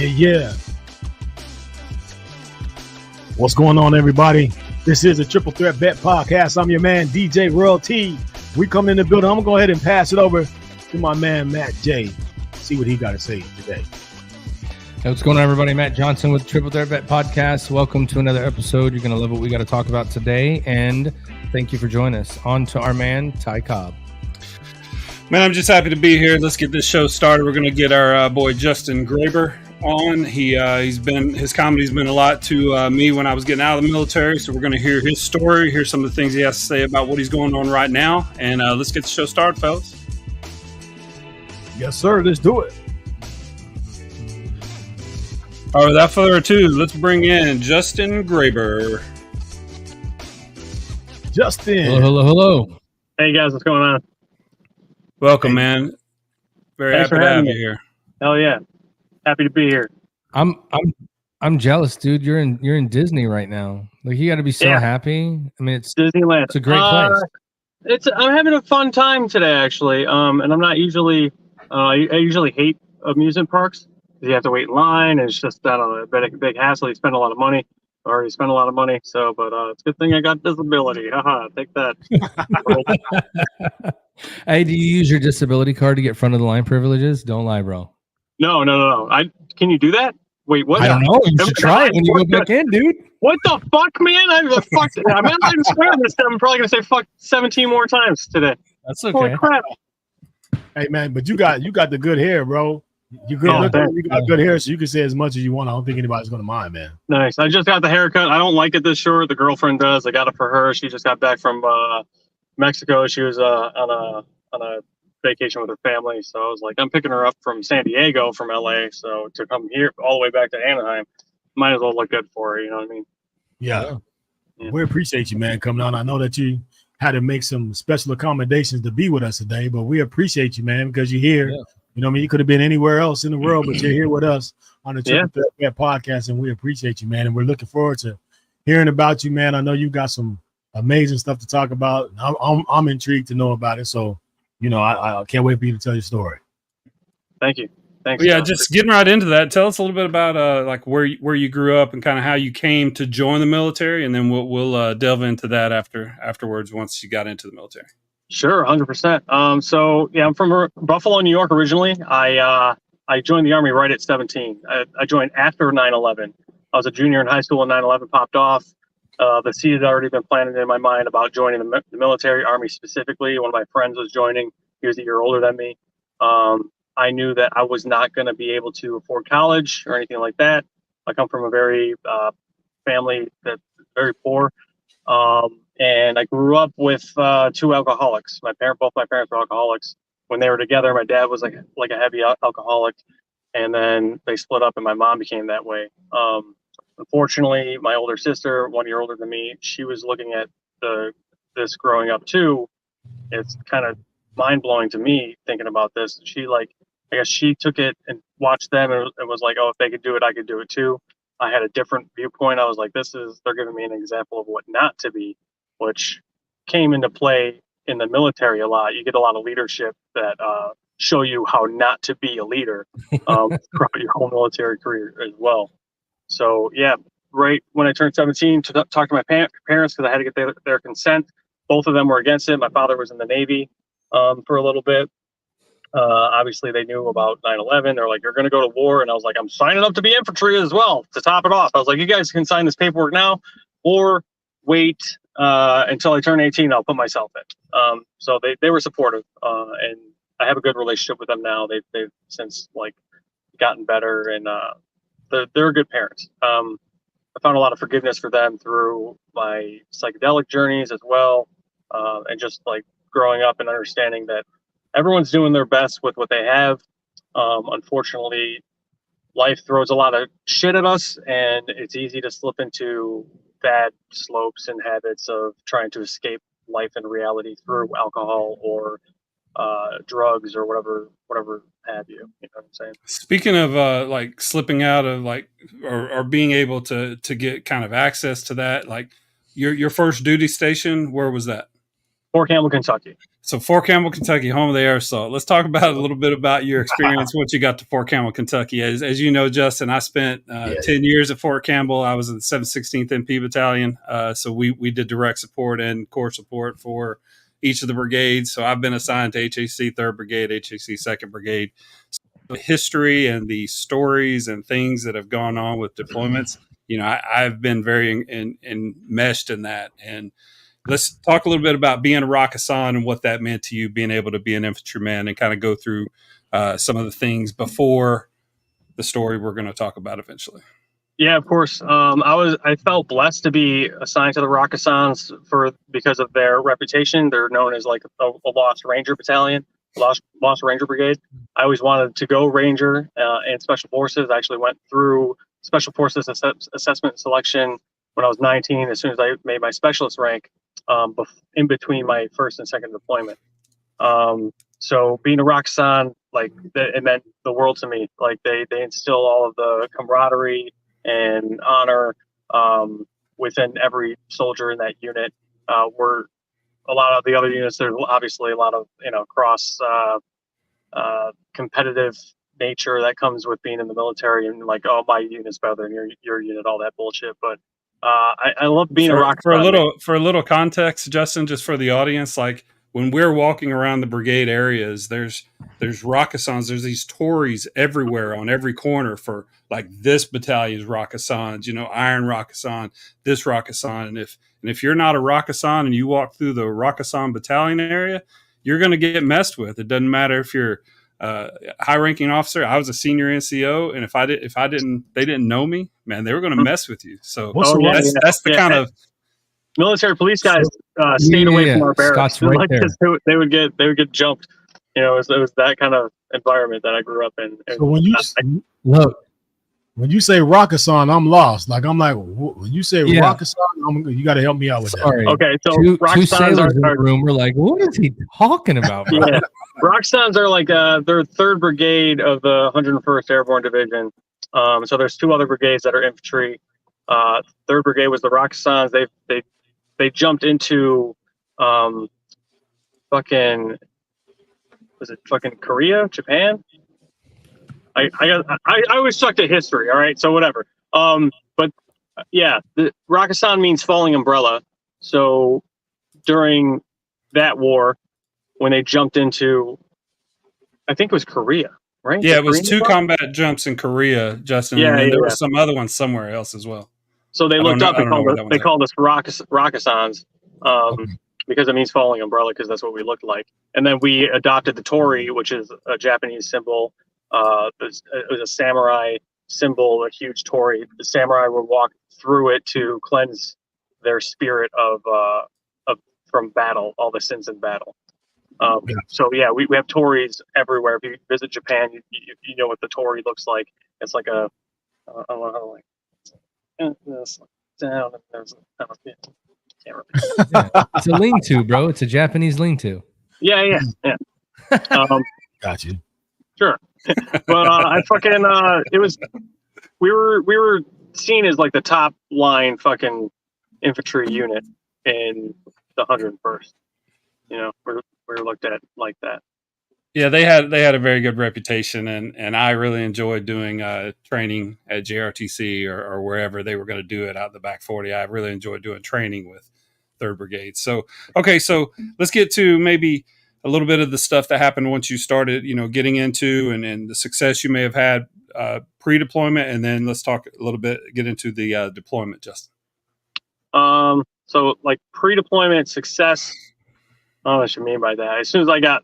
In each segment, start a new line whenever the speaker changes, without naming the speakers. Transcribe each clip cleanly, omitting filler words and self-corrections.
Yeah. What's going on, everybody? This is a Triple Threat Bet Podcast. I'm your man, DJ Royalty. We come in the building. I'm going to go ahead and pass it over to my man, Matt J. See what he got to say today.
Hey, what's going on, everybody? Matt Johnson with Triple Threat Bet Podcast. Welcome to another episode. You're going to love what we got to talk about today, and thank you for joining us. On to our man, Ty Cobb.
Man, I'm just happy to be here. Let's get this show started. We're going to get our boy Juston Graber on. His comedy's been a lot to me when I was getting out of the military. So we're going to hear his story, hear some of the things he has to say about what he's going on right now, and let's get the show started, fellas.
Yes, sir. Let's do it.
All right, without further ado, let's bring in Juston Graber.
Juston.
Hello.
Hey guys, what's going on?
Welcome, man. Very
Thanks
happy
for
to have
having
you
me.
here.
Hell yeah, happy to be here.
I'm jealous, dude. You're in Disney right now. Like, you got to be so happy. I mean, it's
Disneyland.
It's a great place.
I'm having a fun time today, actually. And I'm not usually. I usually hate amusement parks because you have to wait in line, and it's just a big hassle. You spend a lot of money. Already spent a lot of money, it's a good thing I got disability. Take that.
Hey, do you use your disability card to get front of the line privileges? Don't lie, bro.
No. Can you do that? Wait, what?
I don't know. You should try it when you go back in, dude.
What the fuck, man? I'm not even swearing this time. I'm probably gonna say fuck 17 more times today.
That's okay.
Holy crap.
Hey, man, but you got the good hair, bro. You got good hair, so you can say as much as you want. I don't think anybody's going to mind, man.
Nice. I just got the haircut. I don't like it this short. The girlfriend does. I got it for her. She just got back from Mexico. She was on a vacation with her family. So I was like, I'm picking her up from San Diego, from LA. So to come here all the way back to Anaheim, might as well look good for her. You know what I mean?
Yeah. We appreciate you, man, coming on. I know that you had to make some special accommodations to be with us today, but we appreciate you, man, because you're here. Yeah. You know what I mean? You could have been anywhere else in the world, but you're here with us on the Triple Threat Podcast, and we appreciate you, man. And we're looking forward to hearing about you, man. I know you got some amazing stuff to talk about. I'm intrigued to know about it. So, you know, I can't wait for you to tell your story.
Thank you. Thanks.
Yeah, just getting right into that. Tell us a little bit about like where you grew up and kind of how you came to join the military, and then we'll delve into that afterwards once you got into the military.
Sure, 100%. So I'm from Buffalo, New York originally. I joined the Army right at 17. I joined after 9/11. I was a junior in high school when 9/11 popped off. The seed had already been planted in my mind about joining the military, Army specifically. One of my friends was joining. He was a year older than me. I knew that I was not going to be able to afford college or anything like that. I come from a very family that's very poor. And I grew up with two alcoholics. Both my parents were alcoholics. When they were together, my dad was like a heavy alcoholic, and then they split up, and my mom became that way. Unfortunately, my older sister, 1 year older than me, she was looking at this growing up too. It's kind of mind blowing to me thinking about this. I guess she took it and watched them and was like, oh, if they could do it, I could do it too. I had a different viewpoint. I was like, they're giving me an example of what not to be, which came into play in the military a lot. You get a lot of leadership that show you how not to be a leader throughout your whole military career as well. So, right when I turned 17, to talk to my parents because I had to get their consent. Both of them were against it. My father was in the Navy for a little bit. Obviously, they knew about 9/11. They're like, you're going to go to war. And I was like, I'm signing up to be infantry as well, to top it off. I was like, you guys can sign this paperwork now or wait until I turn 18. I'll put myself in. So they were supportive. And I have a good relationship with them now. They've since gotten better, and they're good parents. I found a lot of forgiveness for them through my psychedelic journeys as well. And just growing up and understanding that everyone's doing their best with what they have. Unfortunately, life throws a lot of shit at us, and it's easy to slip into bad slopes and habits of trying to escape life and reality through alcohol or drugs or whatever have you. You know what I'm saying?
Speaking of slipping out of or being able to get kind of access to that, your first duty station, where was that?
Fort Campbell, Kentucky.
So Fort Campbell, Kentucky, home of the air assault. Let's talk about a little bit about your experience once you got to Fort Campbell, Kentucky. As you know, Justin, I spent 10 years at Fort Campbell. I was in the 716th MP Battalion. So we did direct support and corps support for each of the brigades. So I've been assigned to HAC 3rd Brigade, HAC 2nd Brigade. So the history and the stories and things that have gone on with deployments, I've been very enmeshed in that. And let's talk a little bit about being a Rakkasan and what that meant to you, being able to be an infantryman, and kind of go through some of the things before the story we're going to talk about eventually.
Yeah, of course. I felt blessed to be assigned to the Rakkasans because of their reputation. They're known as like a Lost Ranger Battalion, Lost Ranger Brigade. I always wanted to go Ranger and Special Forces. I actually went through Special Forces assessment and selection when I was 19. As soon as I made my specialist rank, in between my first and second deployment. So being a Rakkasan, like it meant the world to me. Like they instill all of the camaraderie and honor within every soldier in that unit. Where a lot of the other units, there's obviously a lot of cross competitive nature that comes with being in the military, and like, oh, my unit's better than your unit, all that bullshit. But I love being a Rakkasan.
For a little context, Justin, just for the audience, like when we're walking around the brigade areas, there's Rakkasans, there's these Tories everywhere on every corner for like this battalion's Rakkasans, Iron Rakkasan, this Rakkasan. And if you're not a Rakkasan and you walk through the Rakkasan battalion area, you're going to get messed with. It doesn't matter if you're high-ranking officer. I was a senior NCO, and they didn't know me, man, they were going to mess with you. So that's the kind of
military police guys stayed away from our barracks.
Right
like they would get jumped. It was that kind of environment that I grew up in.
So when you say Rakkasan, I'm lost. Like I'm like, when you say Rakkasan, you got to help me out with that.
Okay, so
two sailors in the room were like, what is he talking about, bro?
Yeah. Rakkasans are like they're 3rd Brigade of the 101st Airborne Division. So there's 2 other brigades that are infantry. 3rd Brigade was the Rakkasans. They jumped into fucking Korea, Japan. I always sucked at history. All right, so whatever. But yeah, the Rakkasan means falling umbrella. So during that war, when they jumped into, I think it was Korea, right?
Yeah, it was 2 combat jumps in Korea, Justin.
Yeah,
and there were some other ones somewhere else as well.
So they looked up and called us Rakkasans because it means falling umbrella, because that's what we looked like. And then we adopted the Tori, which is a Japanese symbol. It was a samurai symbol, a huge Tori. The samurai would walk through it to cleanse their spirit from battle, all the sins in battle. So yeah, we have Tories everywhere. If you visit Japan, you know what the Tori looks like. It's like a I don't know how down, and there's can't remember.
It's a lean-to, bro. It's a Japanese lean-to.
Yeah.
Got you.
Sure. But I fucking it was we were seen as like the top line fucking infantry unit in the 101st. We're looked at like that.
Yeah, they had a very good reputation, and I really enjoyed doing training at JRTC or wherever they were going to do it out in the back 40. I really enjoyed doing training with 3rd Brigade. So, okay, so let's get to maybe a little bit of the stuff that happened once you started, getting into and the success you may have had pre-deployment, and then let's talk a little bit, get into the deployment, Justin.
So like pre-deployment success. I don't know what you mean by that. As soon as I got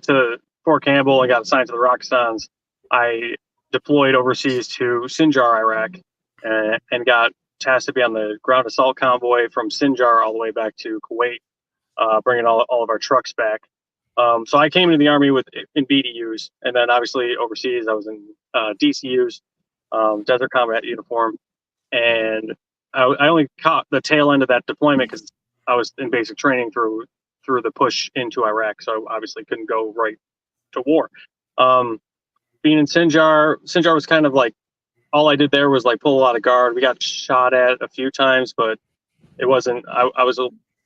to Fort Campbell and got assigned to the Rakkasans, I deployed overseas to Sinjar, Iraq, and got tasked to be on the ground assault convoy from Sinjar all the way back to Kuwait, bringing all of our trucks back. So I came into the Army in BDUs, and then obviously overseas I was in DCUs, Desert Combat Uniform, and I only caught the tail end of that deployment because I was in basic training through the push into Iraq, so I obviously couldn't go right to war. Being in Sinjar was kind of like, all I did there was like pull a lot of guard. We got shot at a few times, but it wasn't. I was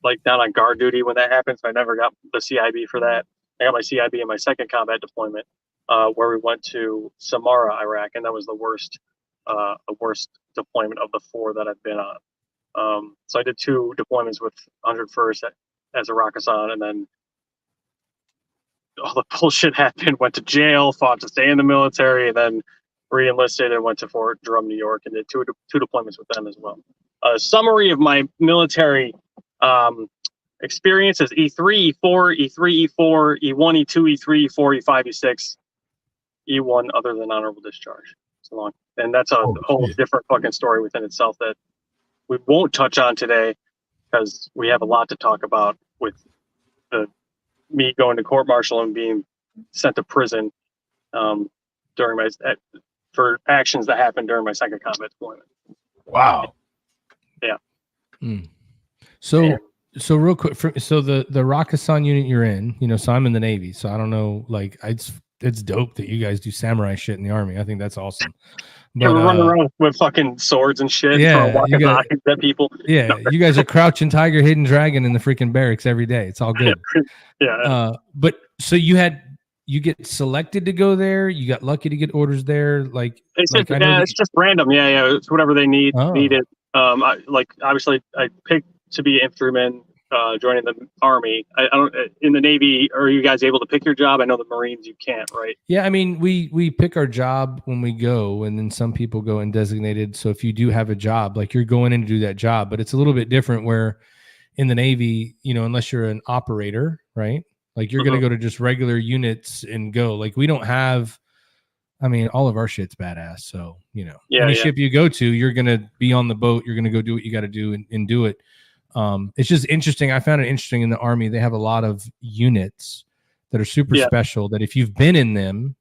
like down on guard duty when that happened, so I never got the CIB for that. I got my CIB in my second combat deployment, where we went to Samara, Iraq, and that was the worst deployment of the 4 that I've been on. So I did 2 deployments with 101st as a Rakkasan, and then all the bullshit happened. Went to jail, fought to stay in the military, and then re-enlisted and went to Fort Drum, New York, and did two deployments with them as well. A summary of my military experience is E3, E4, E3, E4, E1, E2, E3, E4, E5, E6, E1 other than honorable discharge. So long. And that's a whole different fucking story within itself that we won't touch on today because we have a lot to talk about with me going to court martial and being sent to prison during for actions that happened during my second combat deployment.
Wow.
Yeah.
So real quick, so the Rakkasan unit you're in, so I'm in the Navy, so I don't know, like it's dope that you guys do samurai shit in the Army. I think that's awesome. But,
we're running around with fucking swords and shit.
Yeah, you got
at people.
Yeah, you guys are crouching tiger, hidden dragon in the freaking barracks every day. It's all good.
Yeah.
But so you get selected to go there. You got lucky to get orders there.
It's just random. Yeah. It's whatever they needed. Obviously, I picked to be an infantryman. Joining the Army. I don't in the Navy. Are you guys able to pick your job? I know the Marines you can't, right?
Yeah, I mean we pick our job when we go, and then some people go in designated. So if you do have a job, like you're going in to do that job, but it's a little bit different where in the Navy, unless you're an operator, right? Like you're going to go to just regular units and go. Like we don't have. I mean, all of our shit's badass. So any ship you go to, you're going to be on the boat. You're going to go do what you got to do and do it. It's just interesting. I found it interesting in the Army. They have a lot of units that are super special that if you've been in them,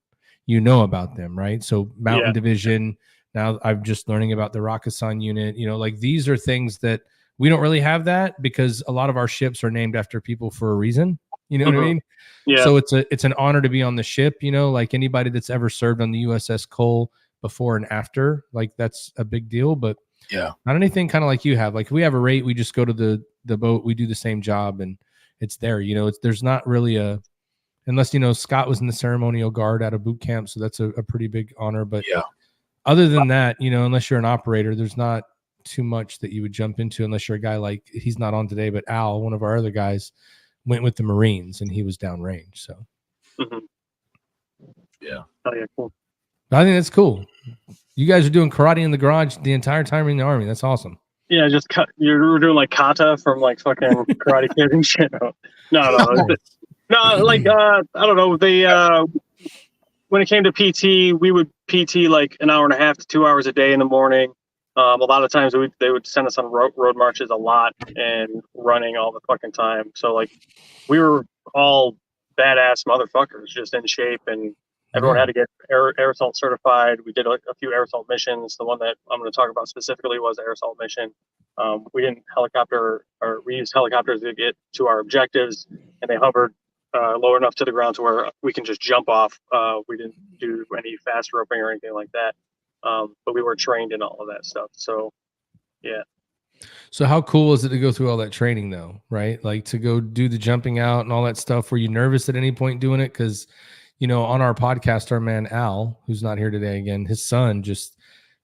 you know about them, right? So Mountain Division. Now I'm just learning about the Rakkasan unit. Like these are things that we don't really have that because a lot of our ships are named after people for a reason. You know what I mean?
Yeah.
So it's an honor to be on the ship. Like anybody that's ever served on the USS Cole before and after, like that's a big deal. But not anything kind of like you have. Like we have a rate, we just go to the boat, we do the same job, and it's there. There's not really unless Scott was in the ceremonial guard out of boot camp, so that's a pretty big honor. But other than that, unless you're an operator, there's not too much that you would jump into unless you're a guy like he's not on today, but Al, one of our other guys, went with the Marines and he was downrange. So
Cool.
I think that's cool. You guys are doing karate in the garage the entire time in the Army. That's awesome.
Yeah, just you're doing like kata from like fucking Karate Kid and shit. No, like I don't know. They when it came to PT, we would PT like an hour and a half to 2 hours a day in the morning. A lot of times they would send us on road marches a lot and running all the fucking time. So like we were all badass motherfuckers, just in shape, and everyone had to get air assault certified. We did a few air assault missions. The one that I'm going to talk about specifically was the air assault mission. We didn't helicopter, or we used helicopters to get to our objectives, and they hovered low enough to the ground to where we can just jump off. We didn't do any fast roping or anything like that. But we were trained in all of that stuff. So, yeah.
So how cool is it to go through all that training though, right? Like to go do the jumping out and all that stuff. Were you nervous at any point doing it? Because, on our podcast, our man Al, who's not here today again, his son just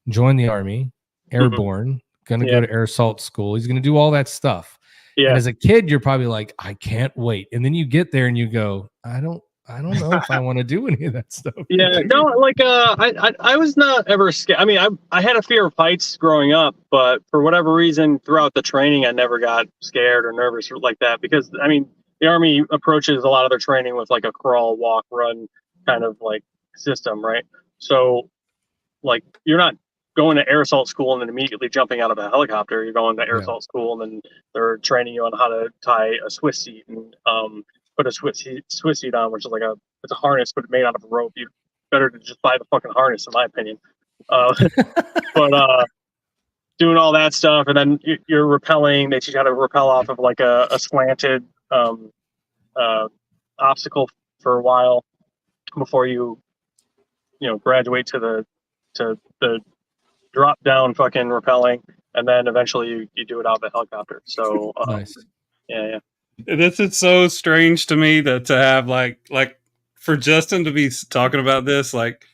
joined the Army, airborne, going to go to air assault school. He's going to do all that stuff. Yeah. And as a kid, you're probably like, I can't wait. And then you get there and you go, I don't know if I want to do any of that stuff.
Yeah, no, like I was not ever scared. I mean, I had a fear of heights growing up, but for whatever reason, throughout the training, I never got scared or nervous like that. Because I mean, the Army approaches a lot of their training with like a crawl, walk, run kind of like system, right? So, like, you're not going to air assault school and then immediately jumping out of a helicopter. You're going to air assault school, and then they're training you on how to tie a Swiss seat and put a Swiss seat on, which is like it's a harness, but made out of a rope. You better to just buy the fucking harness, in my opinion. But doing all that stuff, and then you're rappelling. They teach you how to rappel off of like a slanted obstacle for a while before you graduate to the drop down fucking rappelling, and then eventually you do it out of a helicopter. So
nice.
Yeah.
This is so strange to me that to have like for Justin to be talking about this, like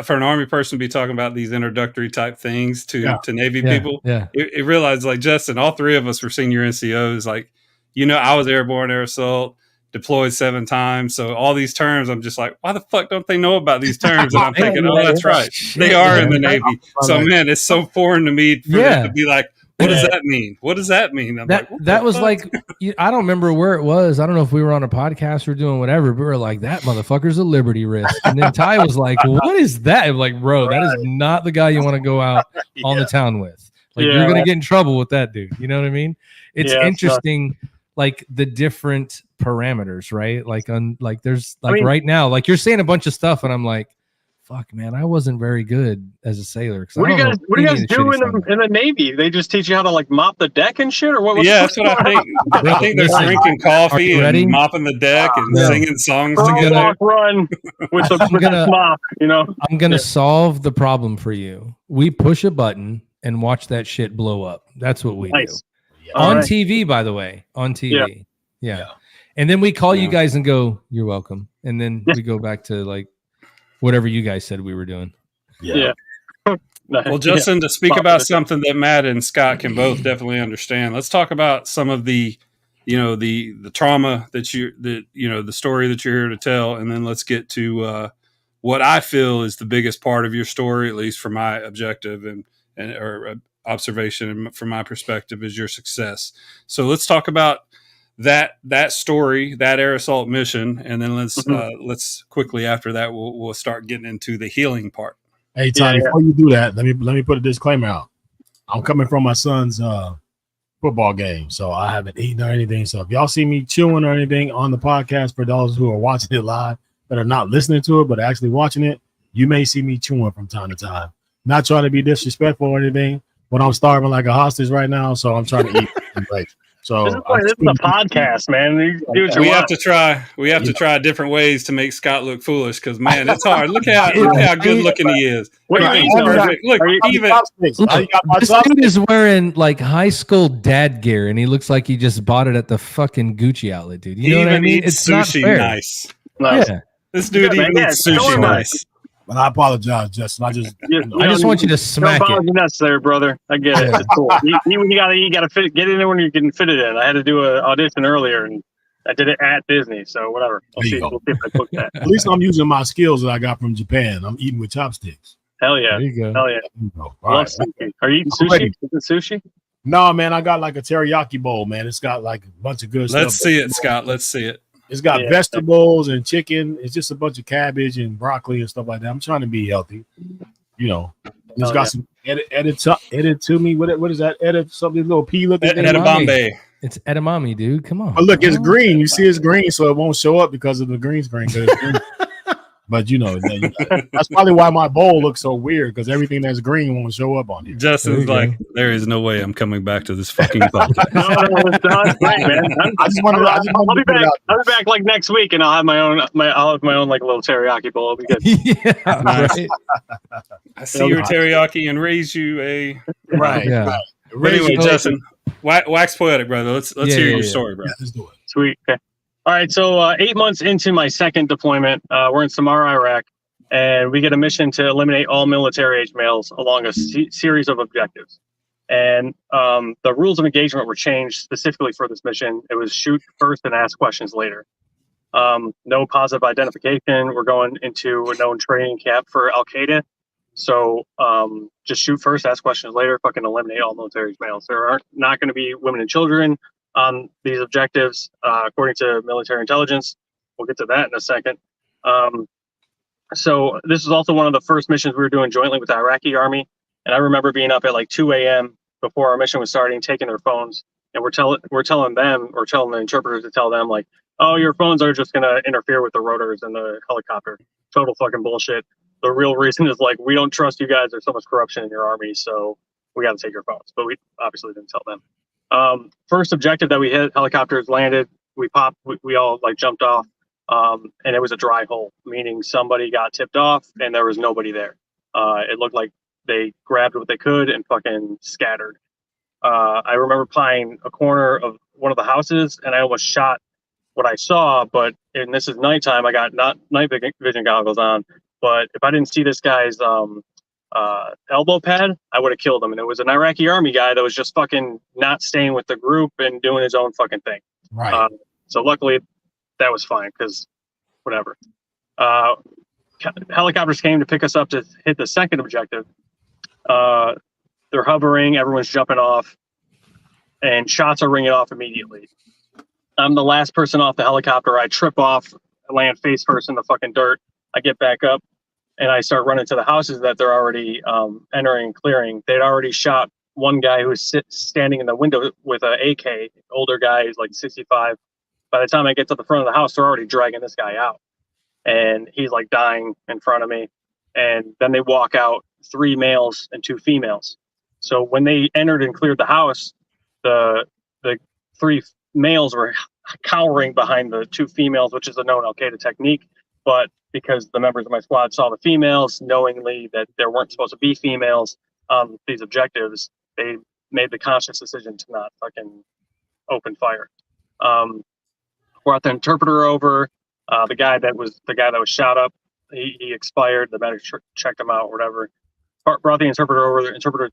for an Army person to be talking about these introductory type things to Navy people.
Yeah.
It realized like Justin, all three of us were senior NCOs. Like, I was airborne, air assault, deployed 7 times. So all these terms, I'm just like, why the fuck don't they know about these terms? And I'm thinking, oh, that's right. They are in the Navy. So man, it's so foreign to me for them to be like, what does that mean? What does that mean? I'm
that was fuck? Like, I don't remember where it was. I don't know if we were on a podcast or doing whatever, but we were like, that motherfucker's a Liberty risk. And then Ty was like, what is that? I'm like, bro, that is not the guy you want to go out on the town with. Like, you're going to get in trouble with that dude. You know what I mean? It's interesting, like the different parameters, right? Like there's right now, like you're saying a bunch of stuff and I'm like, fuck, man, I wasn't very good as a sailor.
What do you guys do in the Navy? They just teach you how to like mop the deck and shit, or what?
That's what I think. I think they're drinking coffee and mopping the deck and singing songs together.
Walk, run with the mop.
I'm gonna solve the problem for you. We push a button and watch that shit blow up. That's what we do on TV. By the way, on TV. Yeah. And then we call you guys and go, "You're welcome," and then we go back to like whatever you guys said we were doing.
Well, Justin, to speak about something that Matt and Scott can both definitely understand, let's talk about some of the, the trauma the story that you're here to tell, and then let's get to what I feel is the biggest part of your story, at least from my objective and or observation, and from my perspective, is your success. So let's talk about that story, that air assault mission, and then let's quickly after that we'll start getting into the healing part.
Hey, Ty, before you do that, let me put a disclaimer out. I'm coming from my son's football game, so I haven't eaten or anything. So if y'all see me chewing or anything on the podcast, for those who are watching it live that are not listening to it but actually watching it, you may see me chewing from time to time. Not trying to be disrespectful or anything, but I'm starving like a hostage right now, so I'm trying to eat. Right. So
this is a podcast, man.
We have to try different ways to make Scott look foolish, because man, it's hard. Look how good looking he is.
Look,
this dude is wearing like high school dad gear, and he looks like he just bought it at the fucking Gucci outlet, dude. You know what I mean?
It's sushi
not fair.
Nice.
Yeah.
This dude even eats sushi nice.
But I apologize, Justin. I
just want you to smack it.
No apology there, brother. I get it. It's cool. You gotta get in there when you can fit it in. I had to do an audition earlier, and I did it at Disney. So whatever. We'll see if I book that.
At least I'm using my skills that I got from Japan. I'm eating with chopsticks.
Hell yeah!
There you go.
Hell yeah!
All right.
Sushi. Are you eating sushi? Is it sushi?
No, man. I got like a teriyaki bowl, man. It's got like a bunch of good stuff.
Let's see it, Scott. Let's see it.
It's got vegetables and chicken. It's just a bunch of cabbage and broccoli and stuff like that. I'm trying to be healthy, It's got some edit to me. What is that? Edit something little pea looking.
Edamame.
It's edamame, dude. Come on.
But look, it's green. You see, it's green, so it won't show up because of the green screen. But that's probably why my bowl looks so weird, because everything that's green won't show up on it.
Justin's like, there is no way I'm coming back to this fucking podcast.
No, it's great, man. I'll be back. I'll be back like next week, and I'll have my own like little teriyaki bowl. It'll be good.
Right.
I see your teriyaki and raise you a
right.
But anyway, Justin, wax poetic, brother. Let's hear your story, bro.
Let's do it.
Sweet. Okay. All right, so 8 months into my second deployment, we're in Samara, Iraq, and we get a mission to eliminate all military-age males along a series of objectives. And the rules of engagement were changed specifically for this mission. It was shoot first and ask questions later. No positive identification. We're going into a known training camp for Al-Qaeda. So just shoot first, ask questions later, fucking eliminate all military-age males. There are not going to be women and children on these objectives, according to military intelligence. We'll get to that in a second. So this is also one of the first missions we were doing jointly with the Iraqi army. And I remember being up at like 2 a.m. before our mission was starting, taking their phones. And we're telling the interpreters to tell them like, oh, your phones are just going to interfere with the rotors in the helicopter. Total fucking bullshit. The real reason is like, we don't trust you guys. There's so much corruption in your army. So we got to take your phones. But we obviously didn't tell them. First objective that we hit, helicopters landed, we popped, we all like jumped off, and it was a dry hole, meaning somebody got tipped off and there was nobody there. It looked like they grabbed what they could and fucking scattered. I remember playing a corner of one of the houses, and I almost shot what I saw. But and this is nighttime. I got not night vision goggles on. But if I didn't see this guy's elbow pad, I would have killed him. And it was an Iraqi army guy that was just fucking not staying with the group and doing his own fucking thing.
Right.
So luckily, that was fine because whatever. Helicopters came to pick us up to hit the second objective. They're hovering, everyone's jumping off, and shots are ringing off immediately. I'm the last person off the helicopter. I trip off, I land face first in the fucking dirt. I get back up, and I start running to the houses that they're already entering and clearing. They'd already shot one guy who was standing in the window with an AK, older guy, he's like 65. By the time I get to the front of the house, they're already dragging this guy out. And he's like dying in front of me. And then they walk out, 3 males and 2 females. So when they entered and cleared the house, the 3 males were cowering behind the 2 females, which is a known Al-Qaeda technique. But because the members of my squad saw the females, knowingly that there weren't supposed to be females on these objectives, they made the conscious decision to not fucking open fire. Brought the interpreter over. The guy that was shot up, he expired. The medic checked him out, or whatever. Brought the interpreter over. The interpreter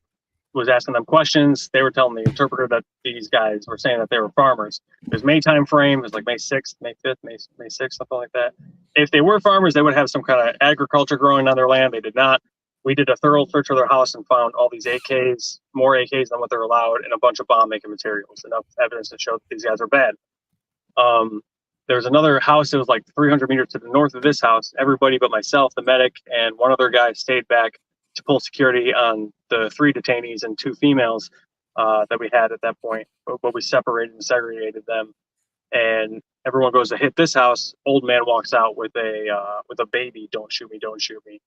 was asking them questions. They were telling the interpreter that these guys were saying that they were farmers. It was May time frame. It was like May 6th, May 5th, May 6th, something like that. If they were farmers, they would have some kind of agriculture growing on their land. They did not. We did a thorough search of their house and found all these AKs, more AKs than what they're allowed, and a bunch of bomb-making materials. Enough evidence to show that these guys are bad. There's another house that was like 300 meters to the north of this house. Everybody but myself, the medic, and one other guy stayed back to pull security on the 3 detainees and 2 females that we had at that point. But we separated and segregated them. And everyone goes to hit this house. Old man walks out with a baby. Don't shoot me! Don't shoot me!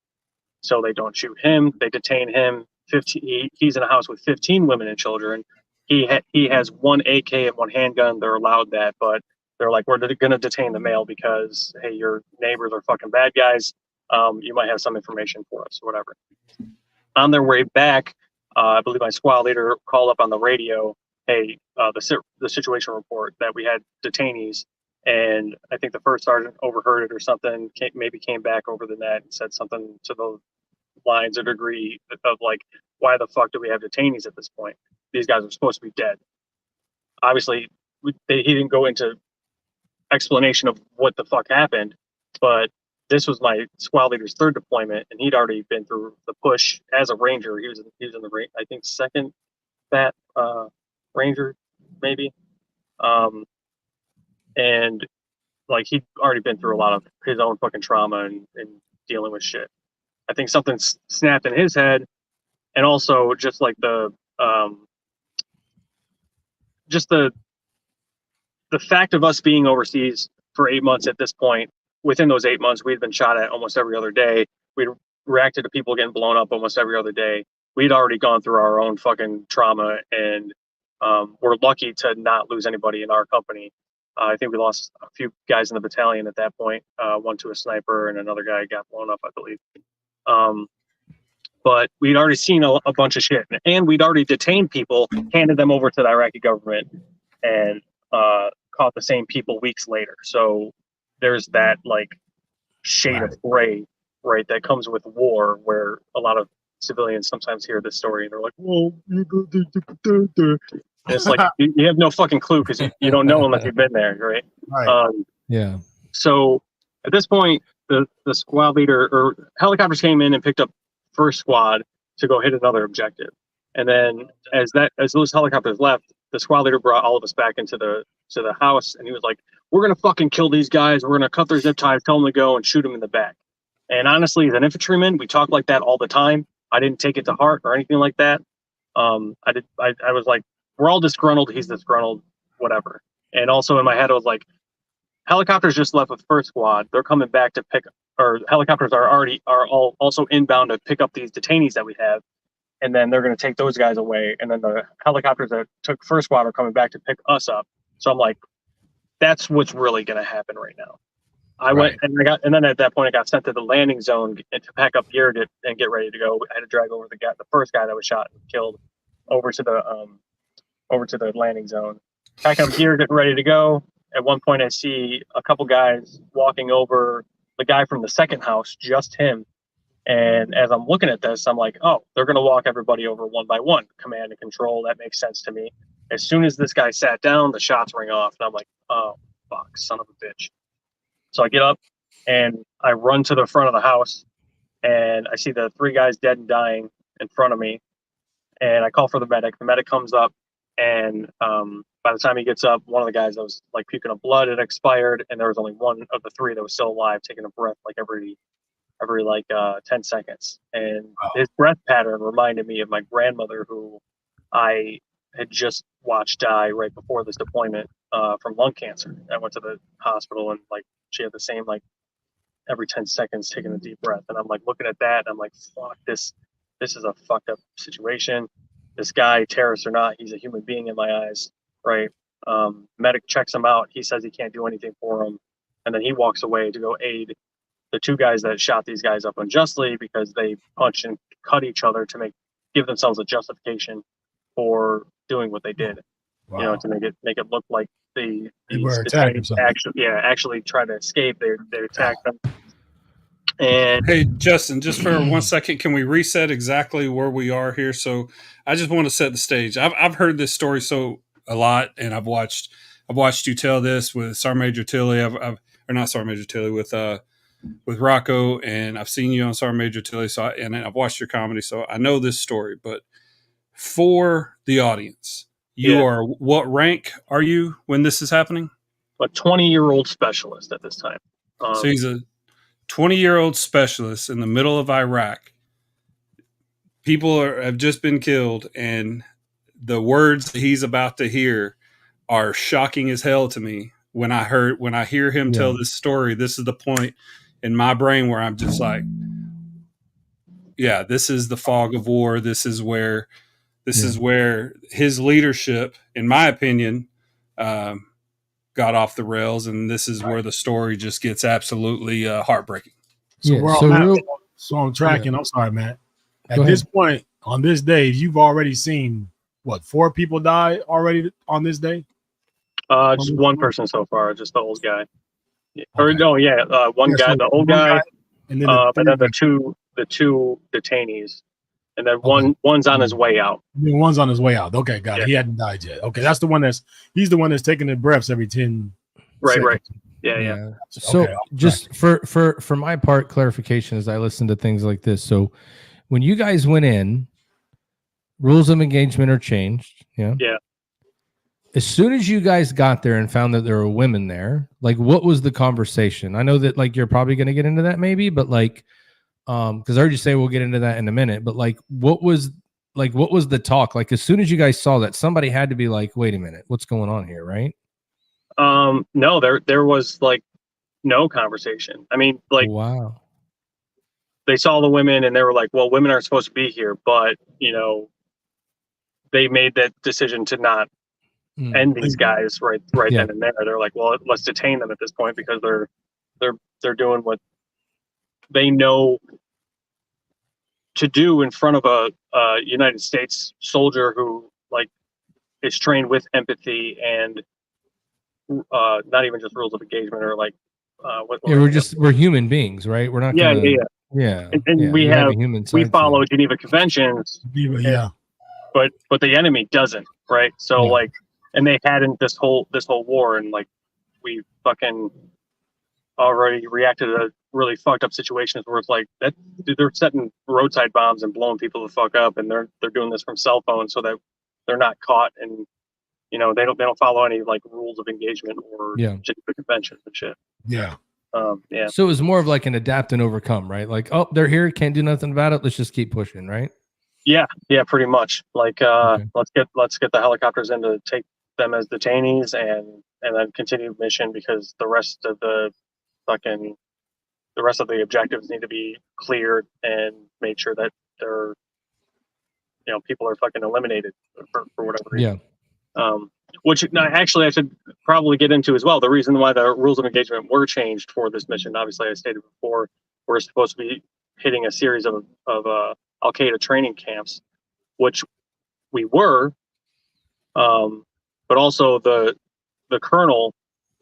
So they don't shoot him. They detain him. He's in a house with 15 women and children. He has 1 AK and 1 handgun. They're allowed that, but they're like, we're going to detain the male because, hey, your neighbors are fucking bad guys. You might have some information for us or whatever. On their way back, I believe my squad leader called up on the radio, hey, the situation report that we had detainees. And I think the first sergeant overheard it or something, maybe came back over the net and said something to the lines or degree of like, why the fuck do we have detainees at this point? These guys are supposed to be dead. Obviously, he didn't go into explanation of what the fuck happened, but this was my squad leader's 3rd deployment, and he'd already been through the push as a ranger. He was in the, I think, 2nd that ranger, maybe. And like he'd already been through a lot of his own fucking trauma and dealing with shit. I think something snapped in his head, and also just like the fact of us being overseas for 8 months at this point. Within those 8 months, we'd been shot at almost every other day. We'd reacted to people getting blown up almost every other day. We'd already gone through our own fucking trauma, and we're lucky to not lose anybody in our company. I think we lost a few guys in the battalion at that point, 1 to a sniper, and another guy got blown up, I believe. But we'd already seen a bunch of shit, and we'd already detained people, handed them over to the Iraqi government, and caught the same people weeks later. So there's that like shade of gray, right, that comes with war, where a lot of civilians sometimes hear this story and they're like, "Whoa!" It's like you have no fucking clue because you don't know unless you've been there, right?
Right.
Yeah.
So at this point, the squad leader or helicopters came in and picked up first squad to go hit another objective, and then as those helicopters left, the squad leader brought all of us back into the house, and he was like, "We're gonna fucking kill these guys. We're gonna cut their zip ties, tell them to go, and shoot them in the back." And honestly, as an infantryman, we talk like that all the time. I didn't take it to heart or anything like that. I was like, we're all disgruntled. He's disgruntled, whatever. And also in my head, I was like, helicopters just left with first squad. They're coming back to helicopters are also inbound to pick up these detainees that we have. And then they're going to take those guys away. And then the helicopters that took first squad are coming back to pick us up. So I'm like, that's what's really going to happen right now. I went and then at that point I got sent to the landing zone to pack up gear and get ready to go. I had to drag over the first guy that was shot and killed over to the landing zone. packing up gear, getting ready to go. At one point, I see a couple guys walking over the guy from the second house, just him. And as I'm looking at this, I'm like, oh, they're going to walk everybody over one by one. Command and control. That makes sense to me. As soon as this guy sat down, the shots ring off. And I'm like, oh, fuck, son of a bitch. So I get up and I run to the front of the house. And I see the 3 guys dead and dying in front of me. And I call for the medic. The medic comes up. And by the time he gets up, one of the guys that was like puking up blood had expired. And there was only one of the 3 that was still alive, taking a breath like every 10 seconds. And his breath pattern reminded me of my grandmother, who I had just watched die right before this deployment from lung cancer. I went to the hospital and like she had the same like every 10 seconds taking a deep breath. And I'm like looking at that and I'm like, fuck, this is a fucked up situation. This guy, terrorist or not, he's a human being in my eyes, right? Medic checks him out. He says he can't do anything for him. And then he walks away to go aid the 2 guys that shot these guys up unjustly because they punched and cut each other to give themselves a justification for doing what they did.
Wow.
You know, to make it look like they
were attacked or something.
actually tried to escape. They attacked them. And
hey, Justin, just for 1 second, can we reset exactly where we are here? So I just want to set the stage. I've heard this story a lot, and I've watched you tell this with Sergeant Major Tilley. Or not Sergeant Major Tilley, with Rocco, and I've seen you on Sergeant Major Tilley. So and I've watched your comedy, so I know this story. But for the audience, you are, what rank are you when this is happening?
A 20-year-old specialist at this time.
So he's a 20-year-old specialist in the middle of Iraq. People have just been killed, and the words that he's about to hear are shocking as hell to me. When I hear him tell this story, this is the point in my brain where I'm just like, yeah, this is the fog of war. This is where his leadership, in my opinion, got off the rails, and this is where the story just gets absolutely heartbreaking.
So I'm tracking. I'm sorry, Matt. At this point, on this day, you've already seen what, 4 people die already on this day?
Just one person so far, just the old guy. Or no, one guy, so the old guy, and then the two detainees, and then one's on his way out.
One's on his way out. Okay, got it. He hadn't died yet. Okay, that's the one he's the one that's taking the breaths every 10 seconds.
Right. Yeah.
So just for my part, clarification as I listen to things like this. So when you guys went in, rules of engagement are changed. Yeah. As soon as you guys got there and found that there were women there, like, what was the conversation? I know that, like, you're probably going to get into that maybe, but like, because I heard you say we'll get into that in a minute, but like, what was the talk? Like, as soon as you guys saw that, somebody had to be like, wait a minute, what's going on here, right?
No, there was like no conversation. I mean, like,
wow.
They saw the women and they were like, well, women aren't supposed to be here, but you know, they made that decision to not end these guys right then and there. They're like, well, let's detain them at this point because they're doing what they know to do in front of a United States soldier who like is trained with empathy and not even just rules of engagement or like
we're human beings, right? We're not
and we follow Geneva Conventions, but the enemy doesn't, right? So like, and they had in this whole war, and like we fucking already reacted to really fucked up situations where it's like that they're setting roadside bombs and blowing people the fuck up, and they're doing this from cell phones so that they're not caught, and you know they don't follow any like rules of engagement or Geneva Conventions and shit. So
it was more of like an adapt and overcome, right? Like, oh, they're here, can't do nothing about it, let's just keep pushing, right?
Yeah, pretty much. Like let's get the helicopters in to take them as detainees and then continue mission, because the rest of the objectives need to be cleared and made sure that they're, you know, people are fucking eliminated for whatever reason. Which actually I should probably get into as well. The reason why the rules of engagement were changed for this mission, obviously I stated before, we're supposed to be hitting a series of Al-Qaeda training camps, which we were. but also the colonel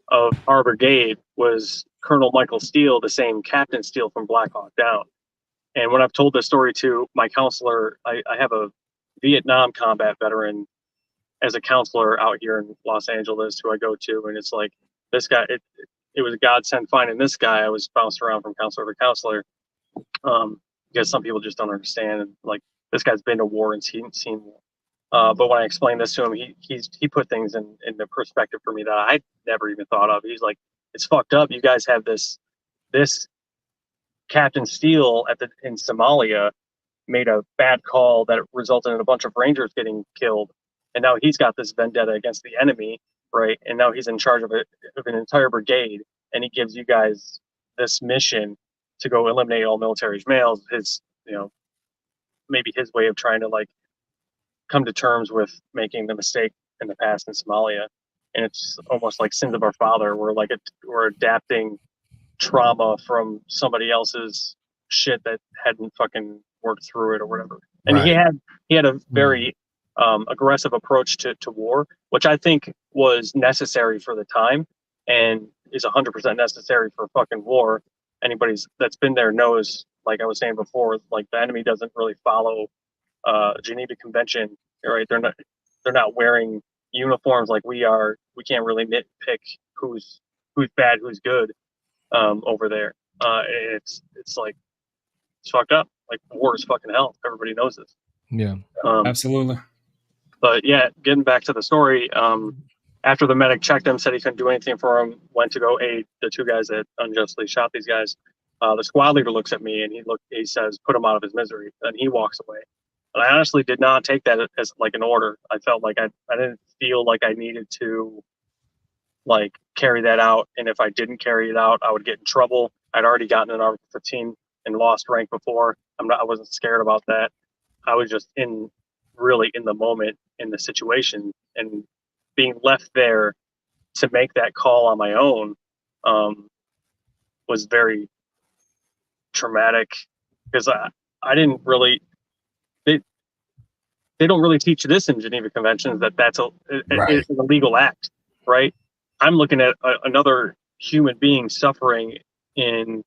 of our brigade was Colonel Michael Steele, the same Captain Steele from Black Hawk Down. And when I've told this story to my counselor, I have a Vietnam combat veteran as a counselor out here in Los Angeles who I go to, and it's like, this guy, it was a godsend finding this guy. I was bounced around from counselor to counselor, because some people just don't understand. And like, this guy's been to war and seen war. But when I explained this to him, he put things into perspective for me that I never even thought of. He's like, it's fucked up. You guys have this Captain Steele in Somalia made a bad call that resulted in a bunch of Rangers getting killed, and now he's got this vendetta against the enemy, right? And now he's in charge of an entire brigade, and he gives you guys this mission to go eliminate all military males. His, maybe his way of trying to like come to terms with making the mistake in the past in Somalia. And it's almost like sins of our father. We're adapting trauma from somebody else's shit that hadn't fucking worked through it or whatever. And right. he had a very aggressive approach to war, which I think was necessary for the time and is 100% necessary for fucking war. Anybody that's been there knows, like I was saying before, like the enemy doesn't really follow Geneva Convention, right? They're not wearing uniforms like we are. We can't really nitpick who's bad, who's good over there. It's like, it's fucked up. Like, war is fucking hell. Everybody knows this.
Yeah,
absolutely.
But yeah, getting back to the story, after the medic checked him, said he couldn't do anything for him, went to go aid the two guys that unjustly shot these guys. The squad leader looks at me and he says, put him out of his misery. And he walks away. And I honestly did not take that as like an order. I felt like I didn't feel like I needed to like carry that out. And if I didn't carry it out, I would get in trouble. I'd already gotten an Article 15 and lost rank before. I wasn't scared about that. I was just really in the moment, in the situation, and being left there to make that call on my own was very traumatic, because I didn't really, they don't really teach this in Geneva Conventions, that's it's an illegal act, right? I'm looking at another human being suffering in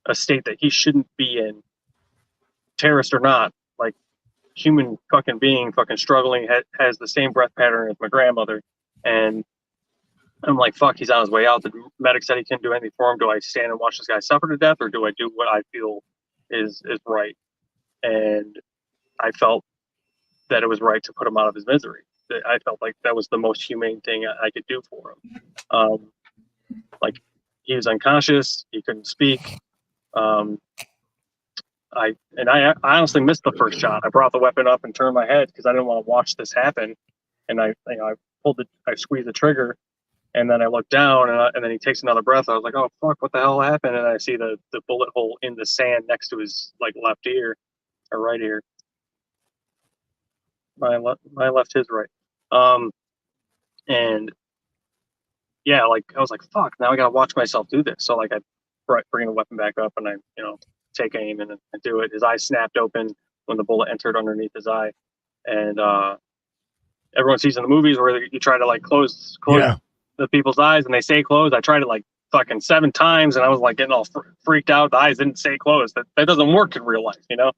a state that he shouldn't be in, terrorist or not, like human fucking being, fucking struggling, has the same breath pattern as my grandmother. And I'm like, fuck, he's on his way out. The medic said he couldn't do anything for him. Do I stand and watch this guy suffer to death, or do I do what I feel is right? And I felt that it was right to put him out of his misery. I felt like that was the most humane thing I could do for him. Like, he was unconscious, he couldn't speak. I honestly missed the first shot. I brought the weapon up and turned my head because I didn't want to watch this happen. And I squeezed the trigger, and then I looked down, and then he takes another breath. I was like, oh fuck, what the hell happened? And I see the bullet hole in the sand next to his like left ear or right ear. My left, his right. And yeah, like I was like, fuck, now I gotta watch myself do this. So like I bring the weapon back up, and I take aim and do it. His eye snapped open when the bullet entered underneath his eye. And everyone sees in the movies where you try to like close the people's eyes and they stay closed. I tried it like fucking 7 times, and I was like getting all freaked out. The eyes didn't stay closed. That doesn't work in real life, I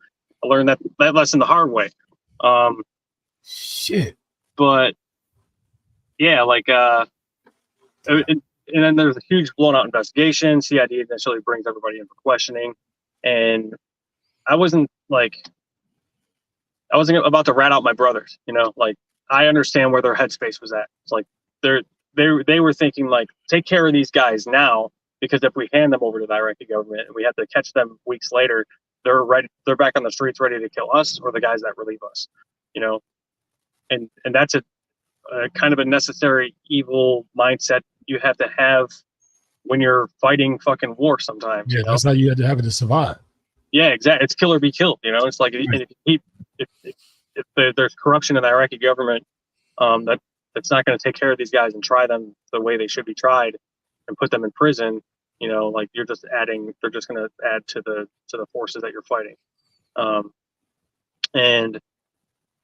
learned that lesson the hard way.
Shit.
But yeah, like and then there's a huge blown out investigation. CID initially brings everybody in for questioning, and I wasn't about to rat out my brothers, like I understand where their headspace was at. It's like they were thinking like, take care of these guys now, because if we hand them over to the Iraqi government and we have to catch them weeks later, they're back on the streets ready to kill us or the guys that relieve us, and that's a kind of a necessary evil mindset you have to have when you're fighting fucking war sometimes.
Yeah, that's how you have to have it to survive.
Yeah, exactly. It's kill or be killed. It's like if there's corruption in the Iraqi government, that's not going to take care of these guys and try them the way they should be tried and put them in prison. Like they're just going to add to the forces that you're fighting. And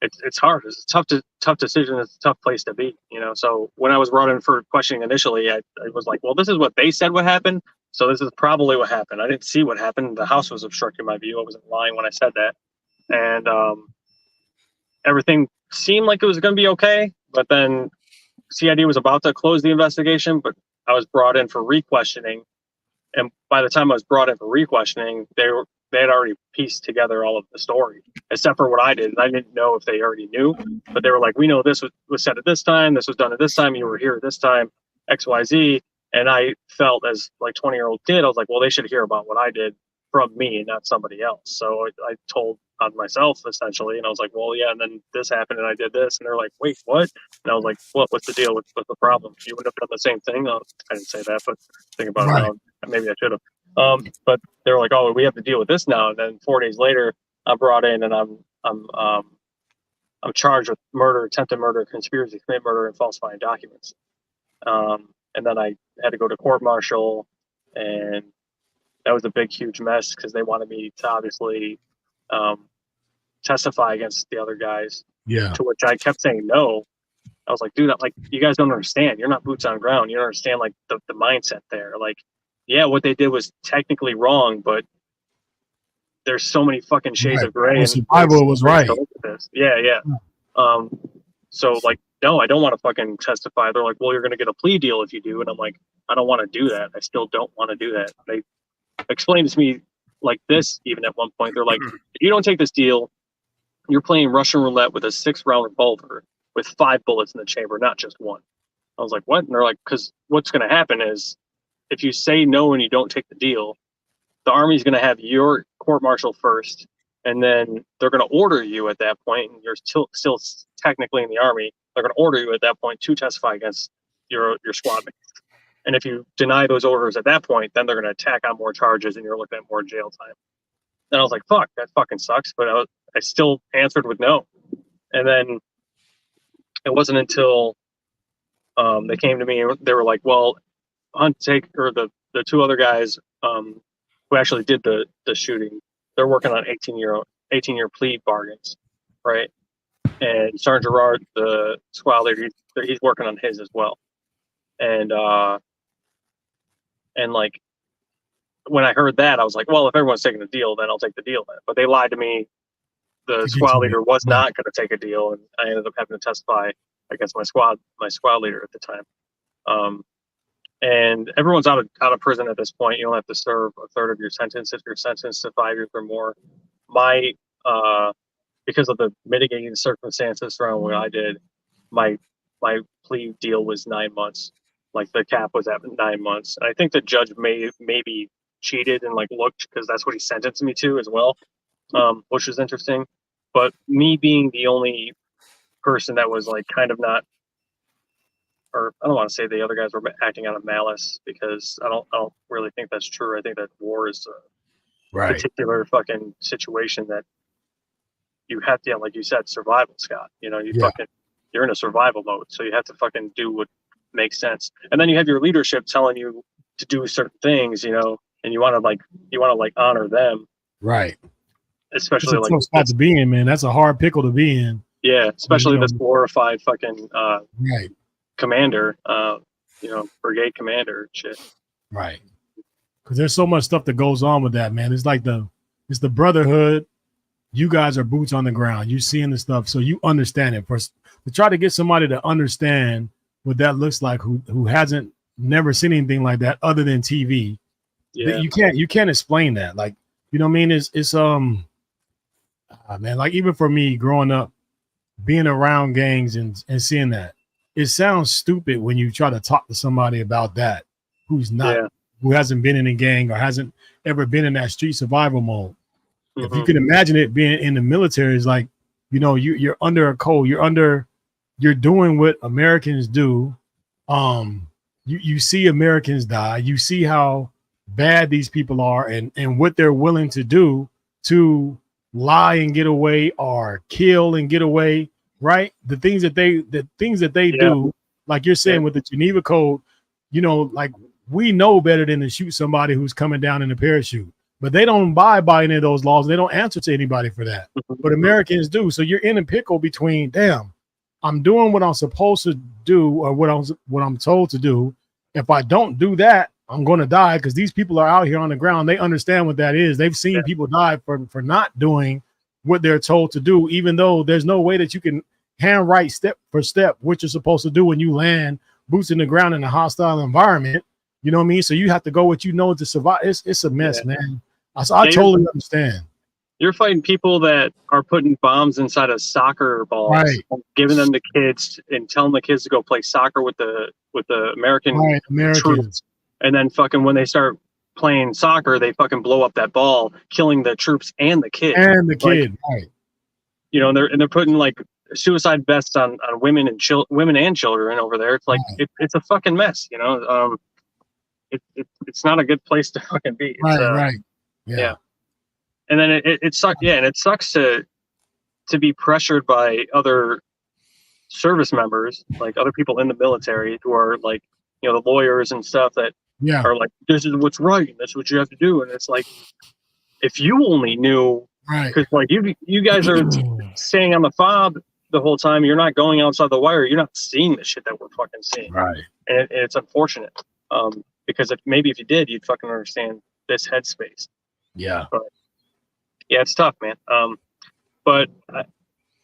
it's hard. It's a tough decision. It's a tough place to be, So when I was brought in for questioning initially, I was like, well, this is what they said what happened. So this is probably what happened. I didn't see what happened. The house was obstructing my view. I wasn't lying when I said that. And everything seemed like it was going to be okay. But then CID was about to close the investigation, but I was brought in for re-questioning. And by the time I was brought in for re-questioning, they had already pieced together all of the story, except for what I did. And I didn't know if they already knew, but they were like, we know this was said at this time. This was done at this time. You were here at this time, X, Y, Z. And I felt as like 20-year-old kid, I was like, well, they should hear about what I did from me and not somebody else. So I told on myself essentially. And I was like, well, yeah. And then this happened and I did this. And they're like, wait, what? And I was like, what's the deal? What's the problem? You would have done the same thing. I didn't say that, but think about it now. Maybe I should have. But they were like, oh, we have to deal with this now. And then 4 days later, I'm brought in and I'm charged with murder, attempted murder, conspiracy to commit murder, and falsifying documents. And then I had to go to court martial, and that was a big, huge mess because they wanted me to obviously testify against the other guys.
Yeah.
To which I kept saying no. I was like, dude, you guys don't understand. You're not boots on ground. You don't understand like the mindset there. Like, yeah, what they did was technically wrong, but there's so many fucking shades of gray.
Well, survival was right.
Yeah. So like, no, I don't want to fucking testify. They're like, well, you're going to get a plea deal if you do. And I'm like, I don't want to do that. I still don't want to do that. They explained to me like this, even at one point, they're like, if you don't take this deal, you're playing Russian roulette with a 6-round revolver with 5 bullets in the chamber, not just one. I was like, what? And they're like, because what's going to happen is if you say no and you don't take the deal, the Army's going to have your court-martial first, and then they're going to order you at that point, and you're still technically in the Army, they're going to order you at that point to testify against your squad mates. And if you deny those orders at that point, then they're going to attack on more charges, and you're looking at more jail time. And I was like, fuck, that fucking sucks. But I still answered with no. And then it wasn't until they came to me and they were like, well, the 2 other guys who actually did the shooting, they're working on 18-year plea bargains, right? And Sergeant Gerard, the squad leader, he's working on his as well. And like when I heard that, I was like, well, if everyone's taking a deal, then I'll take the deal then. But they lied to me. The squad leader was not going to take a deal, and I ended up having to testify against my squad leader at the time. And everyone's out of prison at this point. You don't have to serve a third of your sentence if you're sentenced to 5 years or more. Because of the mitigating circumstances around what I did, my plea deal was 9 months. Like the cap was at 9 months. And I think the judge maybe cheated and like looked because that's what he sentenced me to as well, which was interesting. But me being the only person that was like kind of not, or I don't want to say the other guys were acting out of malice because I don't really think that's true. I think that war is a particular fucking situation that you have to, like you said, survival, Scott. You're in a survival mode, so you have to fucking do what makes sense. And then you have your leadership telling you to do certain things, and you want to honor them,
right?
Especially
like spot to be in, man. That's a hard pickle to be in.
Yeah, especially this glorified fucking
right
commander, brigade commander shit.
Right. Because there's so much stuff that goes on with that, man. It's like it's the brotherhood. You guys are boots on the ground. You seeing the stuff, so you understand it. First, to try to get somebody to understand what that looks like, who hasn't never seen anything like that other than TV. Yeah. You can't explain that. Like, you know what I mean? It's man, like even for me growing up, being around gangs and seeing that, it sounds stupid when you try to talk to somebody about that who's not, who hasn't been in a gang or hasn't ever been in that street survival mode. Mm-hmm. If you can imagine it being in the military, is like, you're under a code, you're doing what Americans do. You see Americans die, you see how bad these people are and what they're willing to do to lie and get away or kill and get away, right? The things that they do, like you're saying with the Geneva Code, like we know better than to shoot somebody who's coming down in a parachute. but they don't abide by any of those laws. They don't answer to anybody for that. But Americans do. So you're in a pickle between, damn, I'm doing what I'm supposed to do or what I'm told to do. If I don't do that, I'm going to die, because these people are out here on the ground. They understand what that is. They've seen people die for not doing what they're told to do, even though there's no way that you can handwrite step for step what you're supposed to do when you land boots in the ground in a hostile environment. You know what I mean? So you have to go what you know to survive. It's a mess, man. I totally understand.
You're fighting people that are putting bombs inside of soccer balls,
right,
giving them to kids and telling the kids to go play soccer with the American troops. And then fucking when they start playing soccer, they fucking blow up that ball, killing the troops and the kid.
Right.
You know, and they're putting like suicide vests on women and children over there. It's like it's a fucking mess, you know. It's not a good place to fucking be.
Right.
Yeah. And then it sucks. Yeah, and it sucks to be pressured by other service members, like other people in the military who are like, you know, the lawyers and stuff that are like, this is what's right, and that's what you have to do. And it's like, if you only knew, because like you guys are staying on the fob the whole time, you're not going outside the wire, you're not seeing the shit that we're fucking seeing.
Right.
And it's unfortunate. Because if you did, you'd fucking understand this headspace.
Yeah.
But yeah, it's tough, man. But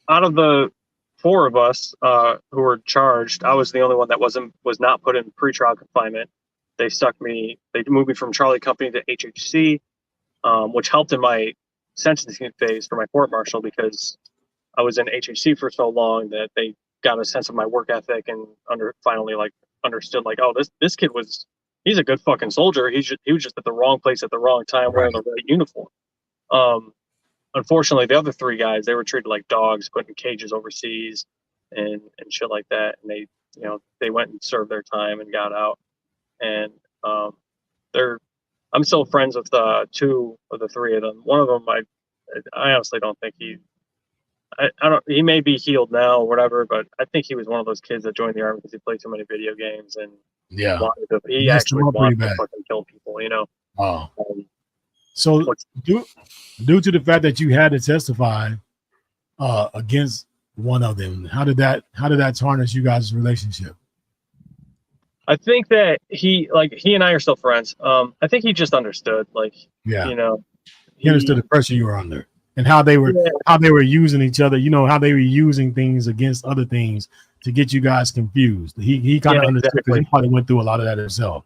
out of the 4 of us who were charged, I was the only one that was not put in pretrial confinement. They moved me from Charlie Company to HHC, which helped in my sentencing phase for my court martial, because I was in HHC for so long that they got a sense of my work ethic and finally like understood like, oh, this kid he's a good fucking soldier. He was just at the wrong place at the wrong time wearing the right uniform. Unfortunately, the other 3 guys, they were treated like dogs, put in cages overseas and shit like that. And they went and served their time and got out. And I'm still friends with 2 of the 3 of them. One of them, I honestly don't think he may be healed now or whatever, but I think he was one of those kids that joined the army because he played too many video games and he actually wanted to fucking kill people, you know.
Oh. So due to the fact that you had to testify against one of them, how did that tarnish you guys' relationship?
I think that he and I are still friends. I think he just understood, you know,
he understood the pressure you were under and how they were using each other, you know, how they were using things against other things to get you guys confused. He kind of understood because he probably went through a lot of that himself.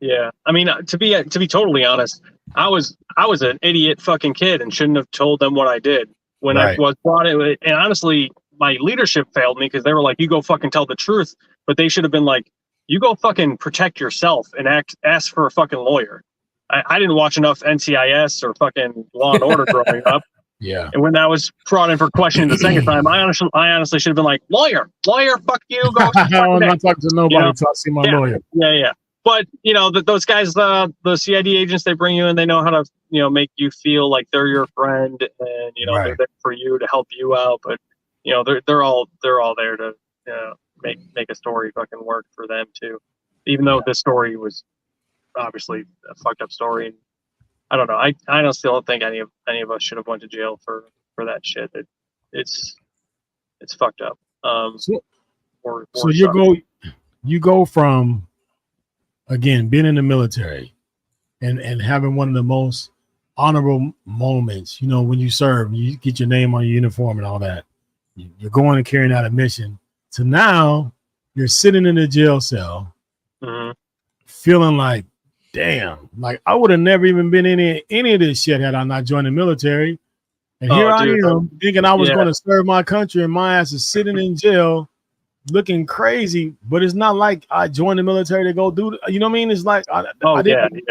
Yeah, I mean, to be totally honest, I was an idiot fucking kid and shouldn't have told them what I did when I was brought in. And honestly, my leadership failed me because they were like, "You go fucking tell the truth," but they should have been like, "You go fucking protect yourself and ask for a fucking lawyer." I didn't watch enough NCIS or fucking Law and Order growing up.
Yeah.
And when I was brought in for questioning the second time, I honestly should have been like, lawyer, fuck you. Go.
I'm not talking to nobody until I see my lawyer.
Yeah. But, you know, those guys, the CID agents, they bring you in, they know how to, you know, make you feel like they're your friend and, you know, they're there for you to help you out. But, you know, they're all there to, you know, make a story fucking work for them too. Even though this story was obviously a fucked up story. I don't know. I honestly don't think any of us should have went to jail for that shit. It's fucked up.
So you go from, again, being in the military and having one of the most honorable moments, you know, when you serve, you get your name on your uniform and all that. You're going and carrying out a mission. To now, you're sitting in a jail cell, feeling like, damn, like I would have never even been in any of this shit had I not joined the military. And here I am thinking I was going to serve my country, and my ass is sitting in jail looking crazy. But it's not like I joined the military to go do, you know what I mean? It's like, I joined
the army.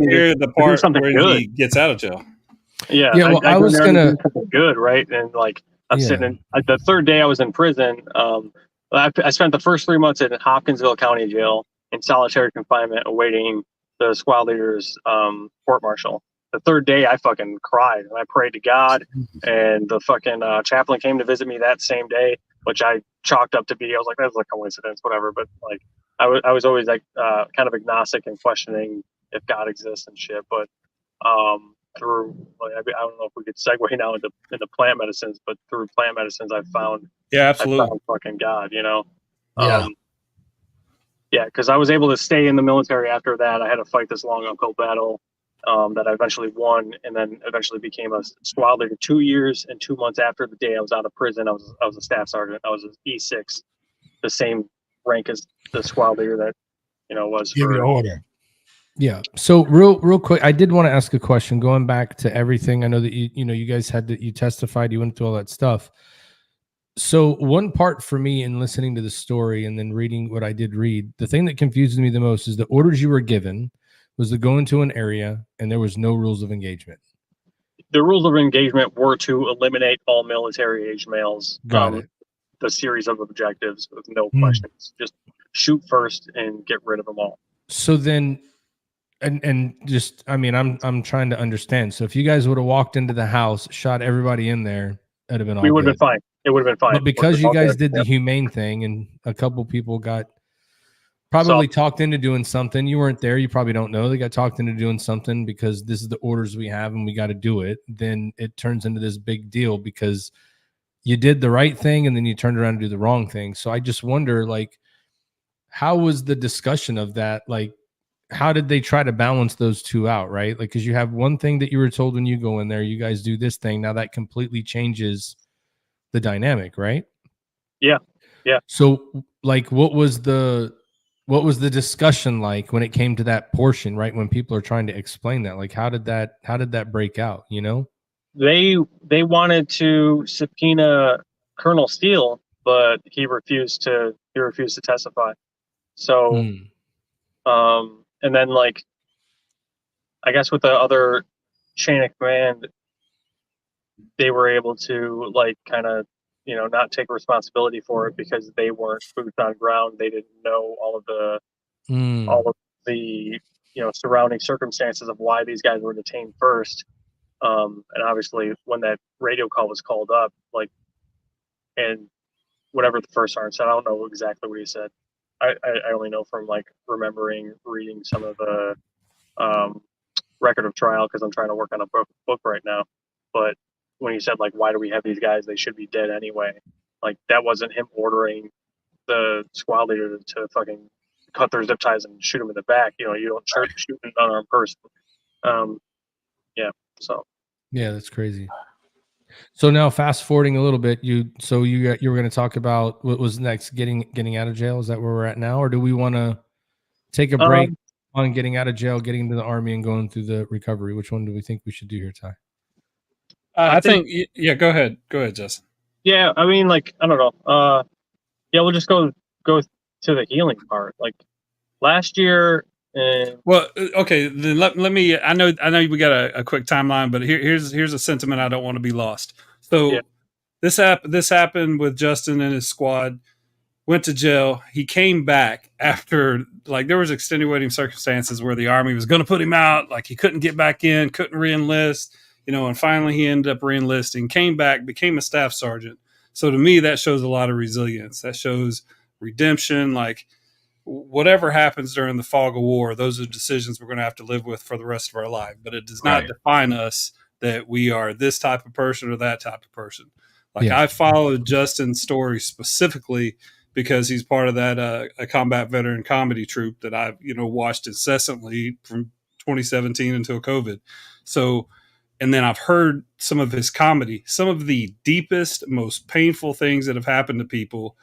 Hear the part where he gets out of jail.
Yeah.
Well, I was going to.
Good, right? And like, I'm sitting in, the 3rd day I was in prison. I spent the first 3 months in Hopkinsville County Jail in solitary confinement awaiting the squad leader's court martial. The 3rd day I fucking cried and I prayed to God, and the fucking chaplain came to visit me that same day, which I chalked up to be, I was like, that's a coincidence, whatever. But like, I was always like kind of agnostic and questioning if God exists and shit. But through, like, I don't know if we could segue now into plant medicines, but through plant medicines, I found fucking God, you know. Yeah, because I was able to stay in the military after that. I had to fight this long uphill battle that I eventually won, and then eventually became a squad leader. 2 years and 2 months after the day I was out of prison, I was a staff sergeant. I was an E6, the same rank as the squad leader that, you know, was
Give you order.
Yeah. So real quick, I did want to ask a question going back to everything. I know that you guys you testified, you went through all that stuff. So one part for me in listening to the story and then reading what I did read, the thing that confuses me the most is the orders you were given was to go into an area and there was no rules of engagement.
The rules of engagement were to eliminate all military age males.
Got it.
The series of objectives with no questions. Just shoot first and get rid of them all.
So then, and just, I mean, I'm trying to understand. So if you guys would have walked into the house, shot everybody in there, that'd have been all
we would have been fine. It would have been fine.
But because you guys did the humane thing and a couple people got probably talked into doing something, you weren't there, you probably don't know, they got talked into doing something because this is the orders we have and we got to do it, then it turns into this big deal because you did the right thing and then you turned around and do the wrong thing. So I just wonder, like, how was the discussion of that? Like, how did they try to balance those two out, right? Like, because you have one thing that you were told when you go in there, you guys do this thing. Now that completely changes the dynamic, right?
Yeah.
So, like, what was the discussion like when it came to that portion, right? When people are trying to explain that, like, how did that break out? You know,
they wanted to subpoena Colonel Steele, but he refused to testify. So, and then, like, I guess with the other chain of command, they were able to, like, kind of, you know, not take responsibility for it because they weren't boots on ground. They didn't know all of the, you know, surrounding circumstances of why these guys were detained first. And obviously when that radio call was called up, like, and whatever the first sergeant said, I don't know exactly what he said. I only know from, like, reading some of the record of trial because I'm trying to work on a book right now. But when he said, like, why do we have these guys? They should be dead anyway. Like, that wasn't him ordering the squad leader to fucking cut their zip ties and shoot them in the back. You know, you don't shoot an unarmed person. Yeah. So.
Yeah, that's crazy. So now, fast forwarding a little bit, you were going to talk about what was next, getting out of jail. Is that where we're at now, or do we want to take a break on getting out of jail, getting into the Army, and going through the recovery? Which one do we think we should do here, Ty?
I think yeah. Go ahead, Justin.
Yeah, I mean, like, I don't know. Yeah, we'll just go to the healing part. Like, last year.
Well, okay. Then let me. I know we got a quick timeline, but here's a sentiment I don't want to be lost. So this happened with Justin and his squad. Went to jail. He came back after, like, there was extenuating circumstances where the Army was going to put him out. Like, he couldn't get back in, couldn't re-enlist. You know, and finally he ended up re-enlisting, came back, became a staff sergeant. So to me, that shows a lot of resilience. That shows redemption. Like, whatever happens during the fog of war, those are decisions we're going to have to live with for the rest of our life. But it does not define us that we are this type of person or that type of person. Like, I followed Justin's story specifically because he's part of that a combat veteran comedy troupe that I've, you know, watched incessantly from 2017 until COVID. So, and then I've heard some of his comedy, some of the deepest, most painful things that have happened to people,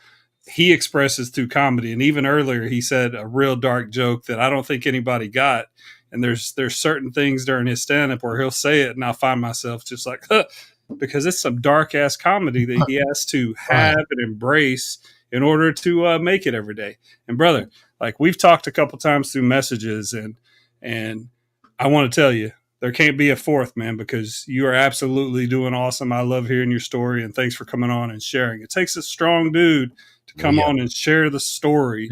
he expresses through comedy. And even earlier, he said a real dark joke that I don't think anybody got. And there's certain things during his stand-up where he'll say it, and I'll find myself just like, because it's some dark-ass comedy that he has to have and embrace in order to make it every day. And brother, like, we've talked a couple times through messages, and I want to tell you, there can't be a fourth, man, because you are absolutely doing awesome. I love hearing your story, and thanks for coming on and sharing. It takes a strong dude to come on and share the story,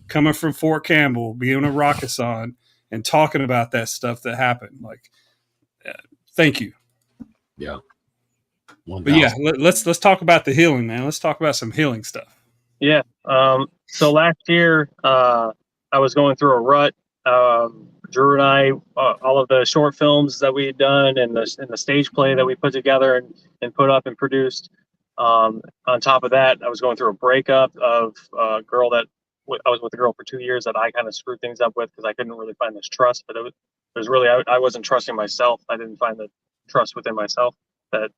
coming from Fort Campbell, being a Rockason, and talking about that stuff that happened. Like, thank you.
Yeah. 1,000.
But yeah, let's talk about the healing, man. Let's talk about some healing stuff.
Yeah. So last year, I was going through a rut. Drew and I, all of the short films that we had done and the stage play that we put together and put up and produced. On top of that, I was going through a breakup of a girl that I was with a girl for 2 years that I kind of screwed things up with because I couldn't really find this trust. But it was really, I wasn't trusting myself. I didn't find the trust within myself that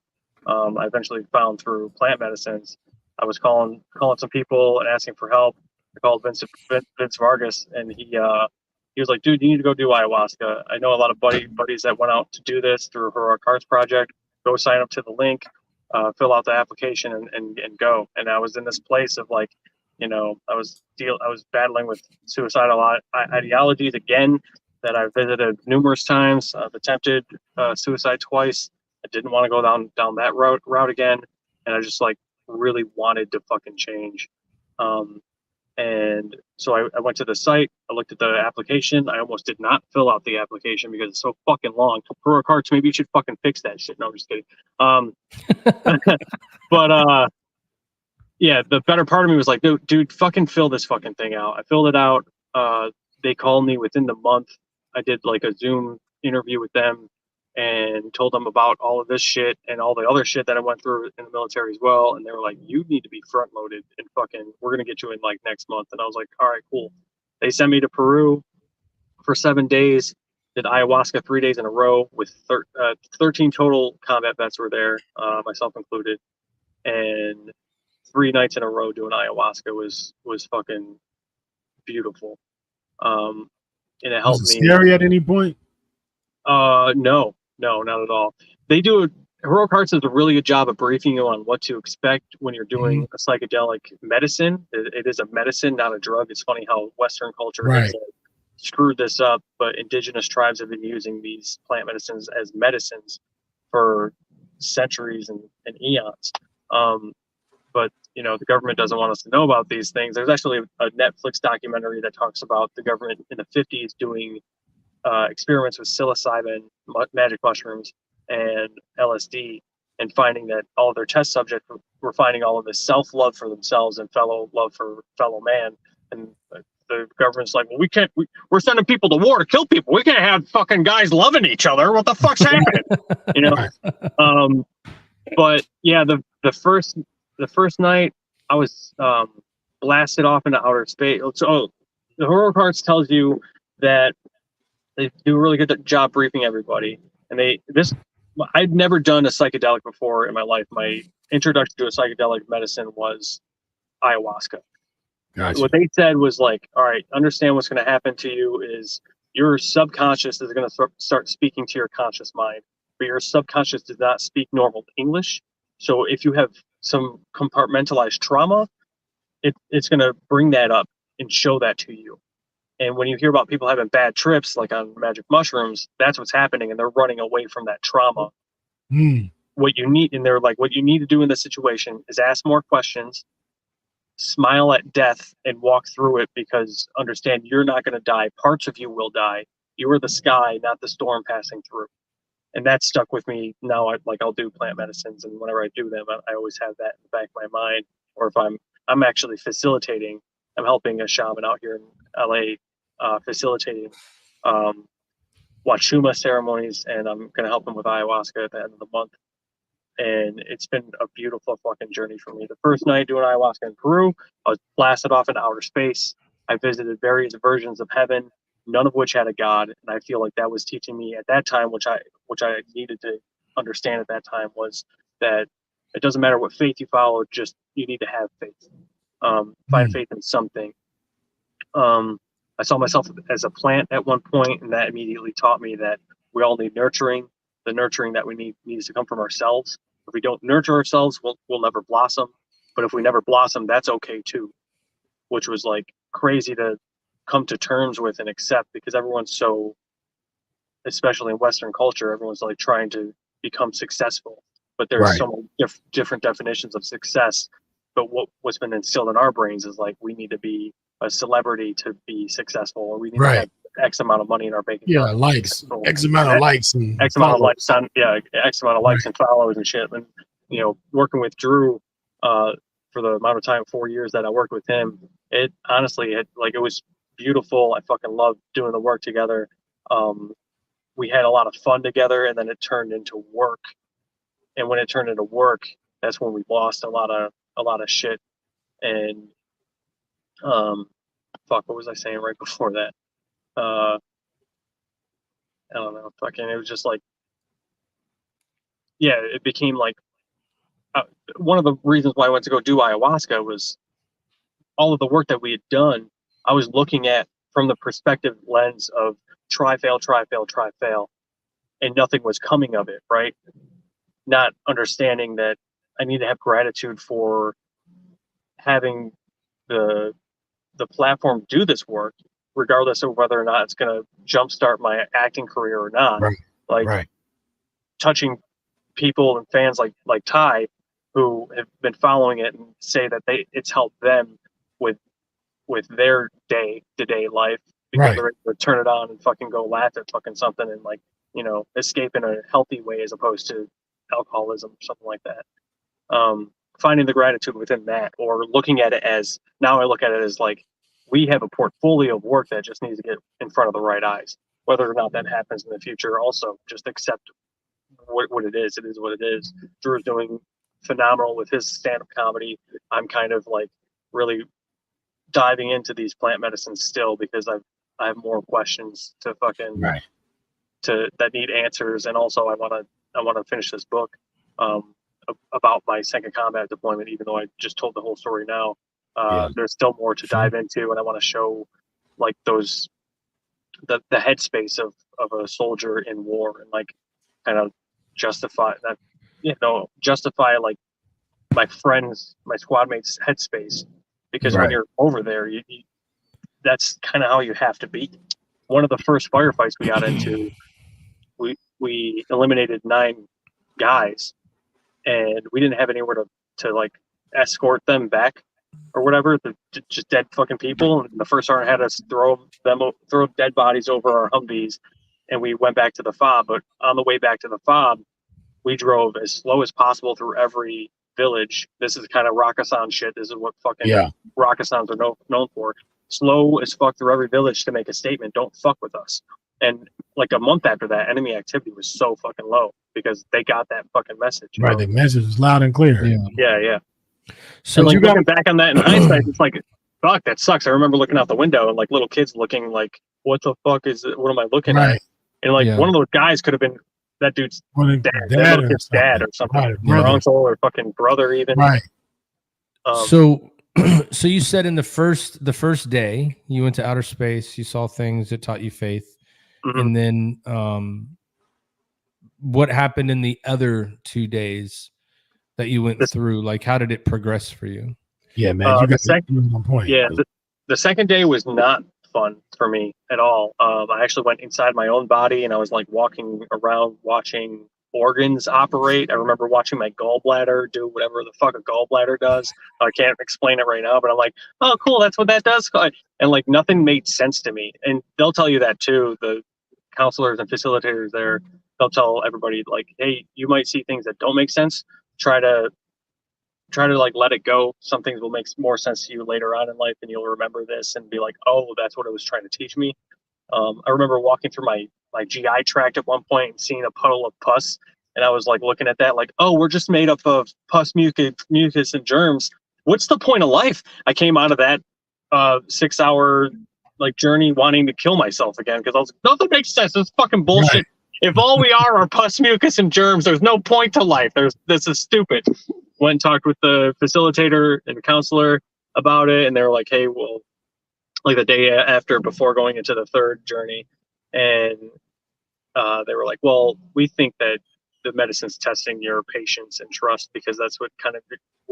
I eventually found through plant medicines. I was calling some people and asking for help. I called Vince Vargas, and he was like, "Dude, you need to go do ayahuasca. I know a lot of buddies that went out to do this through Heroic Hearts Project. Go sign up to the link, fill out the application, and go." And I was in this place of like, I was battling with suicidal ideologies again that I visited numerous times. I've attempted suicide twice. I didn't want to go down that route again, and I just like really wanted to fucking change. And so I went to the site. I looked at the application. I almost did not fill out the application because it's so fucking long. Heroic Hearts, maybe you should fucking fix that shit. No, I'm just kidding. But yeah, the better part of me was like, dude, fucking fill this fucking thing out. I filled it out. They called me within the month. I did like a Zoom interview with them and told them about all of this shit and all the other shit that I went through in the military as well. And they were like, you need to be front loaded and fucking, we're going to get you in like next month. And I was like, all right, cool. They sent me to Peru for 7 days, did ayahuasca 3 days in a row with 13 total combat vets were there, myself included. And 3 nights in a row doing ayahuasca was fucking beautiful. And it helped me.
Scary at any point?
No, not at all. Heroic Hearts does a really good job of briefing you on what to expect when you're doing a psychedelic medicine. It is a medicine, not a drug. It's funny how Western culture has screwed this up, but indigenous tribes have been using these plant medicines as medicines for centuries and eons. But the government doesn't want us to know about these things. There's actually a Netflix documentary that talks about the government in the 50s doing experiments with psilocybin, magic mushrooms, and LSD, and finding that all of their test subjects were finding all of this self-love for themselves and love for fellow man. And the government's like, well, we're sending people to war to kill people. We can't have fucking guys loving each other. What the fuck's happening? But yeah, the first night I was blasted off into outer space. So the Heroic Hearts tells you that they do a really good job briefing everybody. And I'd never done a psychedelic before in my life. My introduction to a psychedelic medicine was ayahuasca. Gotcha. What they said was like, all right, understand what's going to happen to you is your subconscious is going to start speaking to your conscious mind, but your subconscious does not speak normal English. So if you have some compartmentalized trauma, it's going to bring that up and show that to you. And when you hear about people having bad trips, like on magic mushrooms, that's what's happening, and they're running away from that trauma. What you need to do in this situation is ask more questions, smile at death, and walk through it, because understand you're not going to die. Parts of you will die. You are the sky, not the storm passing through. And that stuck with me. Now I'll do plant medicines, and whenever I do them, I always have that in the back of my mind. Or if I'm actually facilitating, I'm helping a shaman out here in LA, facilitating Wachuma ceremonies, and I'm going to help him with ayahuasca at the end of the month. And it's been a beautiful fucking journey for me. The first night doing ayahuasca in Peru, I was blasted off into outer space. I visited various versions of heaven, none of which had a God. And I feel like that was teaching me at that time, which I needed to understand at that time, was that it doesn't matter what faith you follow, just you need to have faith. Find faith in something. I saw myself as a plant at one point, and that immediately taught me that we all need nurturing. The nurturing that we need needs to come from ourselves. If we don't nurture ourselves, we'll never blossom. But if we never blossom, that's okay too. Which was like crazy to come to terms with and accept, because everyone's so, especially in Western culture, everyone's like trying to become successful. But there's so many different definitions of success. But what's been instilled in our brains is like, we need to be a celebrity to be successful, or we need to have X amount of money in our bank account.
Yeah, likes. X amount of likes and
X amount of likes on X amount of likes and followers and shit. And working with Drew for the amount of time, 4 years that I worked with him, it honestly it was beautiful. I fucking loved doing the work together. we had a lot of fun together, and then it turned into work. And when it turned into work, that's when we lost a lot of shit. And fuck, what was I saying right before that? I don't know. Fucking, it was just like, yeah, it became like one of the reasons why I went to go do ayahuasca was all of the work that we had done. I was looking at from the perspective lens of try, fail, and nothing was coming of it, right? Not understanding that I need to have gratitude for having the platform do this work, regardless of whether or not it's going to jumpstart my acting career or not.
Right.
Like
Right.
touching people and fans like Ty, who have been following it and say that it's helped them with their day-to-day life, because
Right.
they're able to turn it on and fucking go laugh at fucking something and, like, you know, escape in a healthy way as opposed to alcoholism or something like that. Finding the gratitude within that, or looking at it as, now I look at it as like, we have a portfolio of work that just needs to get in front of the right eyes. Whether or not that happens in the future, also just accept what it is. It is what it is. Drew's doing phenomenal with his stand-up comedy. I'm kind of like really diving into these plant medicines still, because I have more questions to fucking
Right.
that need answers, and also I want to finish this book about my second combat deployment. Even though I just told the whole story now, there's still more to dive into, and I want to show like the headspace of a soldier in war, and like kind of justify that, justify like my friends, my squad mates' headspace, because when you're over there, you that's kind of how you have to be. One of the first firefights we got into, we eliminated 9 guys, and we didn't have anywhere to like escort them back or whatever. Just dead fucking people. And the first sergeant had us throw dead bodies over our Humvees, and we went back to the fob. But on the way back to the fob, we drove as slow as possible through every village. This is kind of Rakkasan shit. This is what fucking Rakkasans are known for. Slow as fuck through every village to make a statement. Don't fuck with us. And like a month after that, enemy activity was so fucking low because they got that fucking message.
Right. The message was loud and clear.
Yeah. So like, looking back on that in hindsight, it's like, fuck, that sucks. I remember looking out the window and like little kids looking like, what the fuck is it? What am I looking at? And like one of those guys could have been that dude's dad or something, or uncle or fucking brother even.
Right.
So you said in the first day you went to outer space, you saw things that taught you faith, and then what happened in the other 2 days that you went through? Like, how did it progress for you?
Yeah, man, you got on point.
Yeah, the second day was not fun for me at all. I actually went inside my own body, and I was like walking around watching organs operate. I remember watching my gallbladder do whatever the fuck a gallbladder does. I can't explain it right now, but I'm like, oh, cool, that's what that does. And like nothing made sense to me. And they'll tell you that too. The counselors and facilitators there, they'll tell everybody like, hey, you might see things that don't make sense. Try to like let it go. Some things will make more sense to you later on in life, and you'll remember this and be like, oh, that's what it was trying to teach me. I remember walking through my GI tract at one point and seeing a puddle of pus, and I was like looking at that like, oh, we're just made up of pus, mucus, and germs. What's the point of life? I came out of that 6-hour like journey wanting to kill myself again, because I was like, nothing makes sense. It's fucking bullshit. Right. If all we are pus, mucus, and germs, there's no point to life. This is stupid. Went and talked with the facilitator and the counselor about it, and they were like, hey, well, like the day after, before going into the third journey, and they were like, well, we think that the medicine's testing your patience and trust, because that's what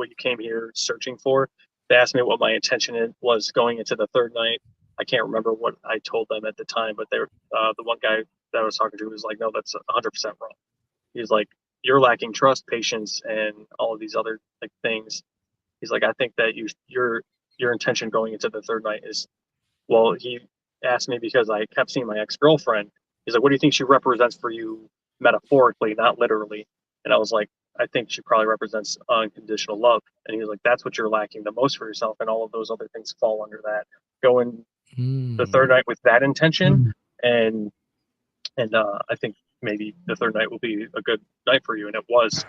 you came here searching for. They asked me what my intention was going into the third night. I can't remember what I told them at the time, but they're the one guy that I was talking to was like, no, that's 100% wrong. He's like, you're lacking trust, patience, and all of these other like things. He's like, I think that your intention going into the third night is, well, he asked me because I kept seeing my ex-girlfriend. He's like, what do you think she represents for you metaphorically, not literally? And I was like, I think she probably represents unconditional love. And he was like, that's what you're lacking the most for yourself, and all of those other things fall under that. Go in the third night with that intention, and And I think maybe the third night will be a good night for you. And it was.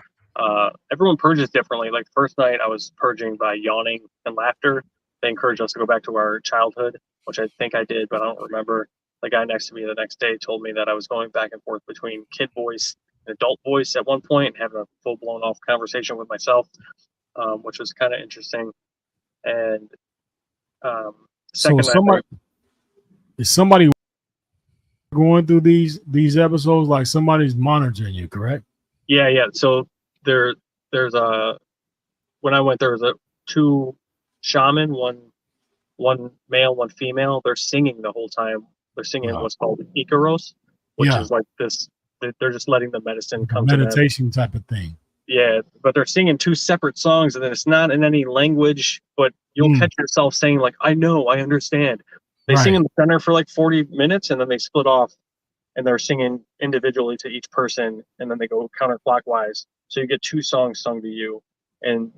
Everyone purges differently. Like the first night, I was purging by yawning and laughter. They encouraged us to go back to our childhood, which I think I did, but I don't remember. The guy next to me the next day told me that I was going back and forth between kid voice and adult voice at one point, having a full blown off conversation with myself, which was kind of interesting. And
so is somebody going through these episodes, like somebody's monitoring you, correct?
Yeah. So there's when I went, there was two shaman, one male, one female. They're singing the whole time. They're singing what's called Ikaros, which is like this. They're just letting the medicine come to them. Meditation
type of thing.
Yeah, but they're singing two separate songs, and then it's not in any language, but you'll catch yourself saying like, "I know, I understand." They sing in the center for like 40 minutes, and then they split off, and they're singing individually to each person, and then they go counterclockwise. So you get two songs sung to you, and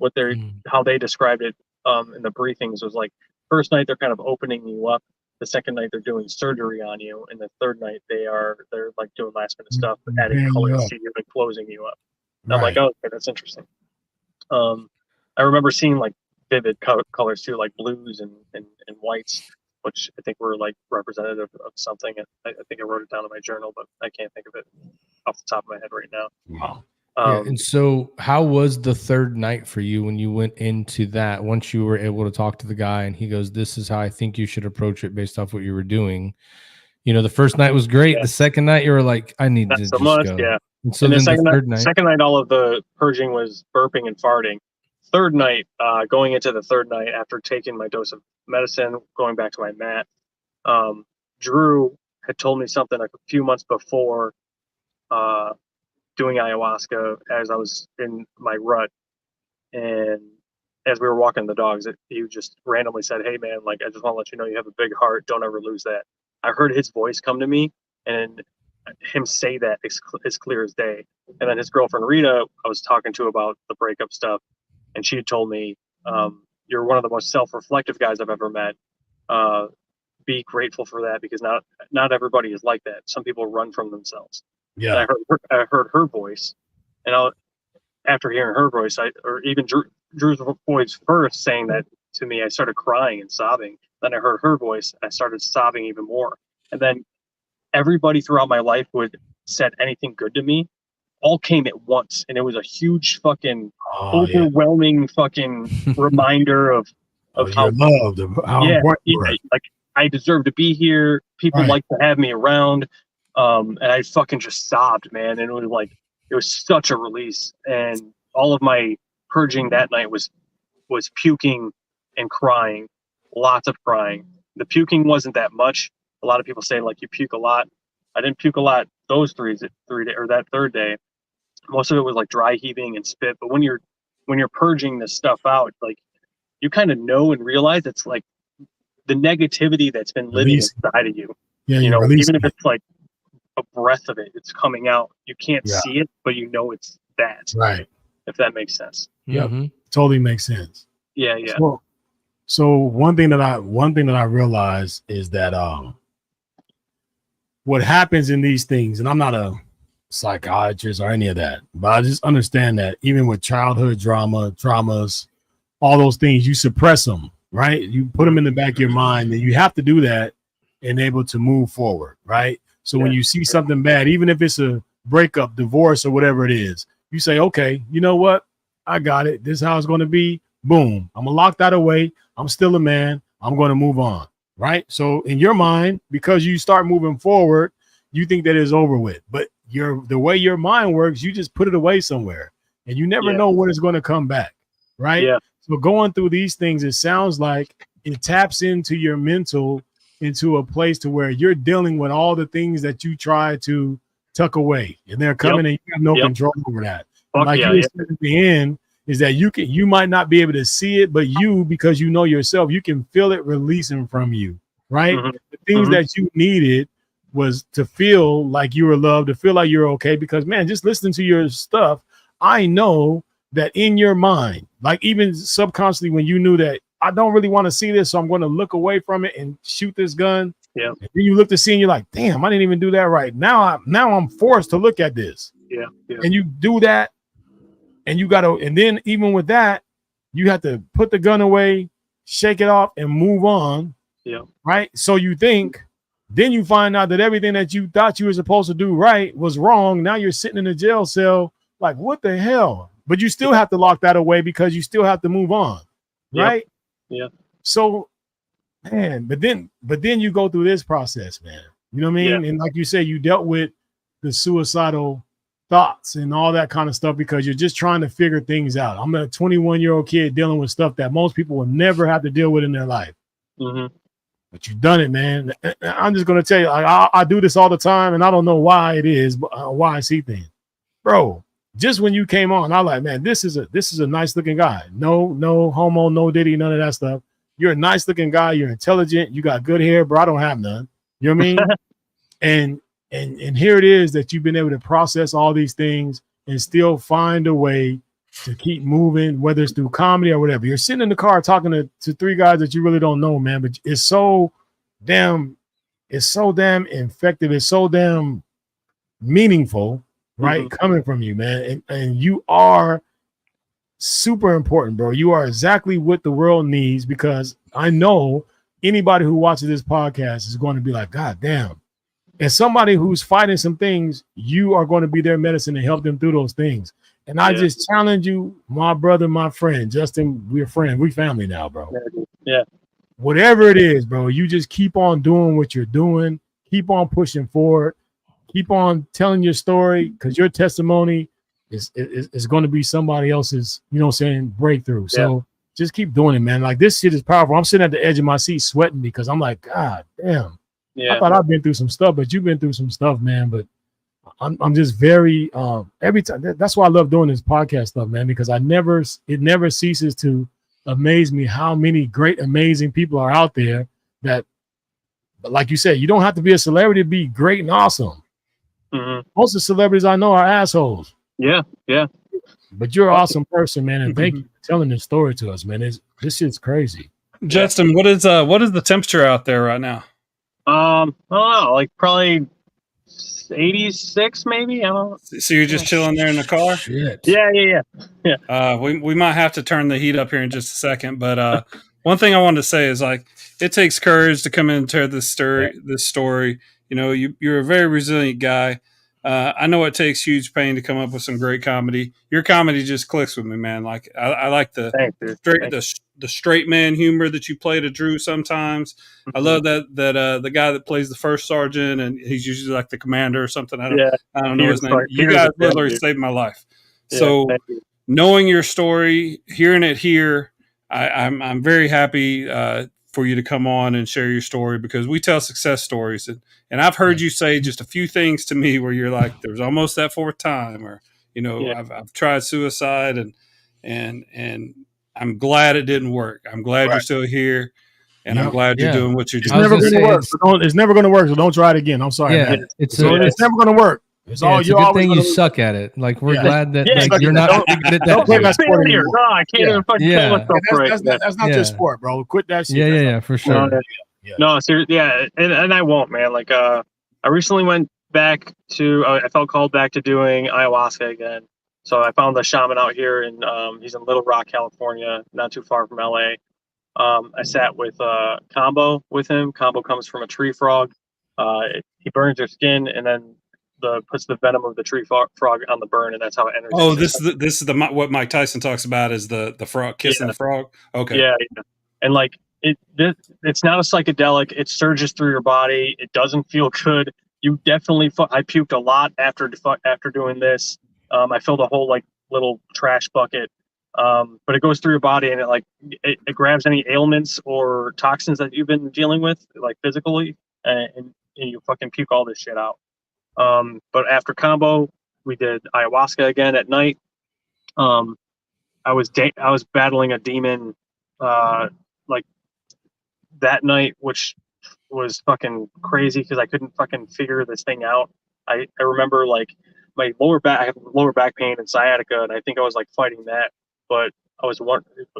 how they described it in the briefings was like, first night they're kind of opening you up. The second night they're doing surgery on you, and the third night they're like doing last minute stuff, adding colors to you and closing you up. And I'm like, oh, okay, that's interesting. I remember seeing like vivid colors too, like blues and whites, which I think were like representative of something. I think I wrote it down in my journal, but I can't think of it off the top of my head right now.
Wow.
And so how was the third night for you when you went into that, once you were able to talk to the guy and he goes, this is how I think you should approach it based off what you were doing? You know, the first night was great. Yeah. The second night you were like, I need to just go.
Yeah.
And so
and
then
the second night, all of the purging was burping and farting. Third night, going into the third night after taking my dose of medicine, going back to my mat, Drew had told me something a few months before doing ayahuasca as I was in my rut. And as we were walking the dogs, he just randomly said, hey, man, like, I just want to let you know you have a big heart. Don't ever lose that. I heard his voice come to me and him say that as clear as day. And then his girlfriend, Rita, I was talking to about the breakup stuff. And she had told me, you're one of the most self-reflective guys I've ever met. Be grateful for that because not everybody is like that. Some people run from themselves.
Yeah.
And I heard her voice, and after hearing her voice, or even Drew's voice first saying that to me, I started crying and sobbing. Then I heard her voice, and I started sobbing even more. And then everybody throughout my life who had said anything good to me, all came at once, and it was a huge fucking overwhelming fucking reminder of how
loved, how important you are.
Like I deserve to be here. People like to have me around. And I fucking just sobbed, man. And it was such a release. And all of my purging that night was puking and crying, lots of crying. The puking wasn't that much. A lot of people say like you puke a lot. I didn't puke a lot those three days or that third day. Most of it was like dry heaving and spit. But when you're purging this stuff out, like you kind of know and realize it's like the negativity that's been living inside of you.
Yeah,
you know, even if it's like a breath of it, it's coming out. You can't see it, but you know it's that.
Right.
If that makes sense.
Yeah, totally makes sense.
Yeah.
So one thing that I realized is that what happens in these things, and I'm not a psychiatrist or any of that, but I just understand that even with childhood traumas, all those things, you suppress them, right? You put them in the back of your mind, and you have to do that and able to move forward, right? So when you see something bad, even if it's a breakup, divorce, or whatever it is, you say, okay, you know what? I got it. This is how it's going to be. Boom. I'm going to lock that away. I'm still a man. I'm going to move on, right? So in your mind, because you start moving forward, you think that it's over with. But the way your mind works, you just put it away somewhere, and you never know when it's going to come back, right?
Yeah.
So going through these things, it sounds like it taps into your mental, into a place to where you're dealing with all the things that you try to tuck away, and they're coming and you have no control over that. Like you said at the end, is that you might not be able to see it, but because you know yourself, you can feel it releasing from you, right? The things that you needed was to feel like you were loved, to feel like you're okay, because man, just listening to your stuff, I know that in your mind, like even subconsciously, when you knew that I don't really want to see this, so I'm going to look away from it and shoot this gun.
Yeah.
And then you look to see and you're like, damn, I didn't even do that right. Now I'm forced to look at this.
Yeah. Yeah.
And you do that, and you gotta, and then even with that, you have to put the gun away, shake it off, and move on.
Yeah.
Right. So you think, then you find out that everything that you thought you were supposed to do right was wrong. Now you're sitting in a jail cell, like, what the hell? But you still have to lock that away because you still have to move on. Right.
Yeah.
So, man, but then you go through this process, man. You know what I mean?
Yeah.
And like you said, you dealt with the suicidal thoughts and all that kind of stuff because you're just trying to figure things out. I'm a 21-year-old kid dealing with stuff that most people will never have to deal with in their life.
Mm-hmm.
But you've done it, man. I'm just going to tell you, like, I do this all the time, and I don't know why it is, but why I see things. Bro, just when you came on, I like, man, this is a nice-looking guy. No homo, no diddy, none of that stuff. You're a nice-looking guy. You're intelligent. You got good hair, bro. I don't have none. You know what I mean? And here it is that you've been able to process all these things and still find a way to keep moving, whether it's through comedy or whatever. You're sitting in the car talking to three guys that you really don't know, man, but it's so damn effective. It's so damn meaningful, right?
Mm-hmm.
Coming from you, man. And you are super important, bro. You are exactly what the world needs, because I know anybody who watches this podcast is going to be like, God damn. And somebody who's fighting some things, you are going to be their medicine to help them through those things. And I just challenge you, my brother, my friend, Justin, we're friends. We family now, bro.
Yeah.
Whatever it is, bro, you just keep on doing what you're doing. Keep on pushing forward. Keep on telling your story, because your testimony is going to be somebody else's, you know what I'm saying, breakthrough. So just keep doing it, man. Like, this shit is powerful. I'm sitting at the edge of my seat sweating because I'm like, God damn.
Yeah.
I thought I've been through some stuff, but you've been through some stuff, man. But I'm just very every time. That's why I love doing this podcast stuff, man, because it never ceases to amaze me how many great, amazing people are out there that, but like you said, you don't have to be a celebrity to be great and awesome.
Mm-hmm.
Most of the celebrities I know are assholes.
Yeah.
But you're an awesome person, man, and thank you for telling this story to us, man. This shit's crazy.
Justin, what is the temperature out there right now?
I don't know, like probably 86, maybe. I don't know.
So you're just chilling there in the car?
Shit.
Yeah.
We might have to turn the heat up here in just a second, but one thing I wanted to say is, like, it takes courage to come in and tell this story. You know, you're a very resilient guy. I know it takes huge pain to come up with some great comedy. Your comedy just clicks with me, man. Like, I like the straight man humor that you play to Drew sometimes. I love that the guy that plays the first sergeant, and he's usually like the commander or something. I don't know his name. You guys literally saved my life.
Yeah,
so knowing your story, hearing it here, I'm very happy for you to come on and share your story, because we tell success stories, and I've heard you say just a few things to me where you're like, there's almost that fourth time, or, you know, I've tried suicide, and I'm glad it didn't work. I'm glad you're still here, and I'm glad you're doing what you're doing.
It's never going to work. It's never going to work. So don't try it again. I'm sorry.
Yeah,
man. It's never going to work. It's
a good thing you suck at it. Like, we're glad that you're not good at that.
Don't play that sport
anymore. No, I can't even fucking tell myself right.
That's not just sport, bro. Quit that shit.
Yeah, for sure.
No, seriously, and I won't, man. Like, I recently went back to. I felt called back to doing ayahuasca again. So I found the shaman out here, and he's in Little Rock, California, not too far from LA. I sat with Combo with him. Combo comes from a tree frog. He burns your skin, and then puts the venom of the tree frog on the burn, and that's how it enters.
Oh, this is what Mike Tyson talks about, is the frog kissing the frog. Okay.
Yeah. And like it's not a psychedelic. It surges through your body. It doesn't feel good. You definitely. I puked a lot after doing this. I filled a whole like little trash bucket. But it goes through your body, and it grabs any ailments or toxins that you've been dealing with, like physically, and you fucking puke all this shit out. But after Combo, we did ayahuasca again at night. I was battling a demon, like that night, which was fucking crazy because I couldn't fucking figure this thing out. I remember like my I have lower back pain and sciatica, and I think I was like fighting that, but I was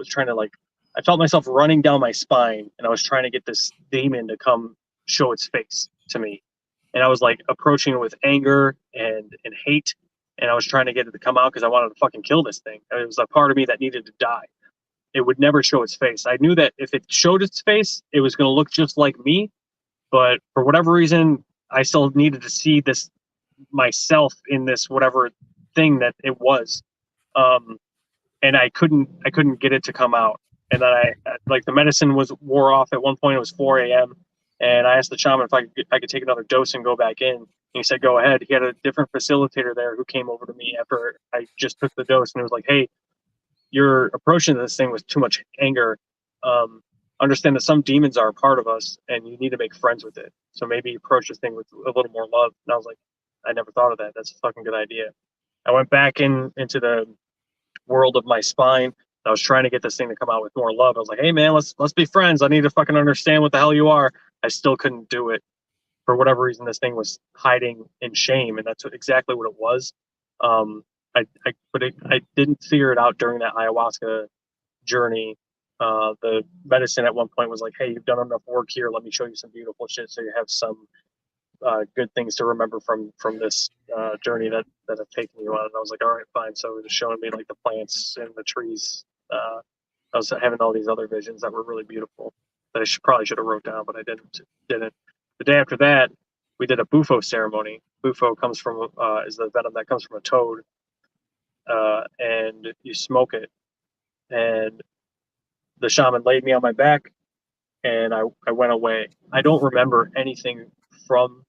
trying to I felt myself running down my spine, and I was trying to get this demon to come show its face to me. And I was like approaching it with anger and hate. And I was trying to get it to come out because I wanted to fucking kill this thing. It was a part of me that needed to die. It would never show its face. I knew that if it showed its face, it was going to look just like me. But for whatever reason, I still needed to see this myself in this whatever thing that it was. And I couldn't get it to come out. And then I like the medicine wore off at one point. It was 4 a.m. And I asked the shaman if I could take another dose and go back in. And he said, go ahead. He had a different facilitator there who came over to me after I just took the dose. And it was like, hey, you're approaching this thing with too much anger. Understand that some demons are a part of us and you need to make friends with it. So maybe approach this thing with a little more love. And I was like, I never thought of that. That's a fucking good idea. I went back into the world of my spine. I was trying to get this thing to come out with more love. I was like, hey man, let's be friends. I need to fucking understand what the hell you are. I still couldn't do it. For whatever reason, this thing was hiding in shame, and that's exactly what it was. I didn't figure it out during that ayahuasca journey. The medicine at one point was like, hey, you've done enough work here. Let me show you some beautiful shit so you have some good things to remember from this journey that have taken you on. And I was like, all right, fine. So it was showing me like the plants and the trees. I was having all these other visions that were really beautiful that I probably should have wrote down, but I didn't. The day after that, we did a bufo ceremony. Bufo comes from is the venom that comes from a toad, and you smoke it. And the shaman laid me on my back, and I went away. I don't remember anything from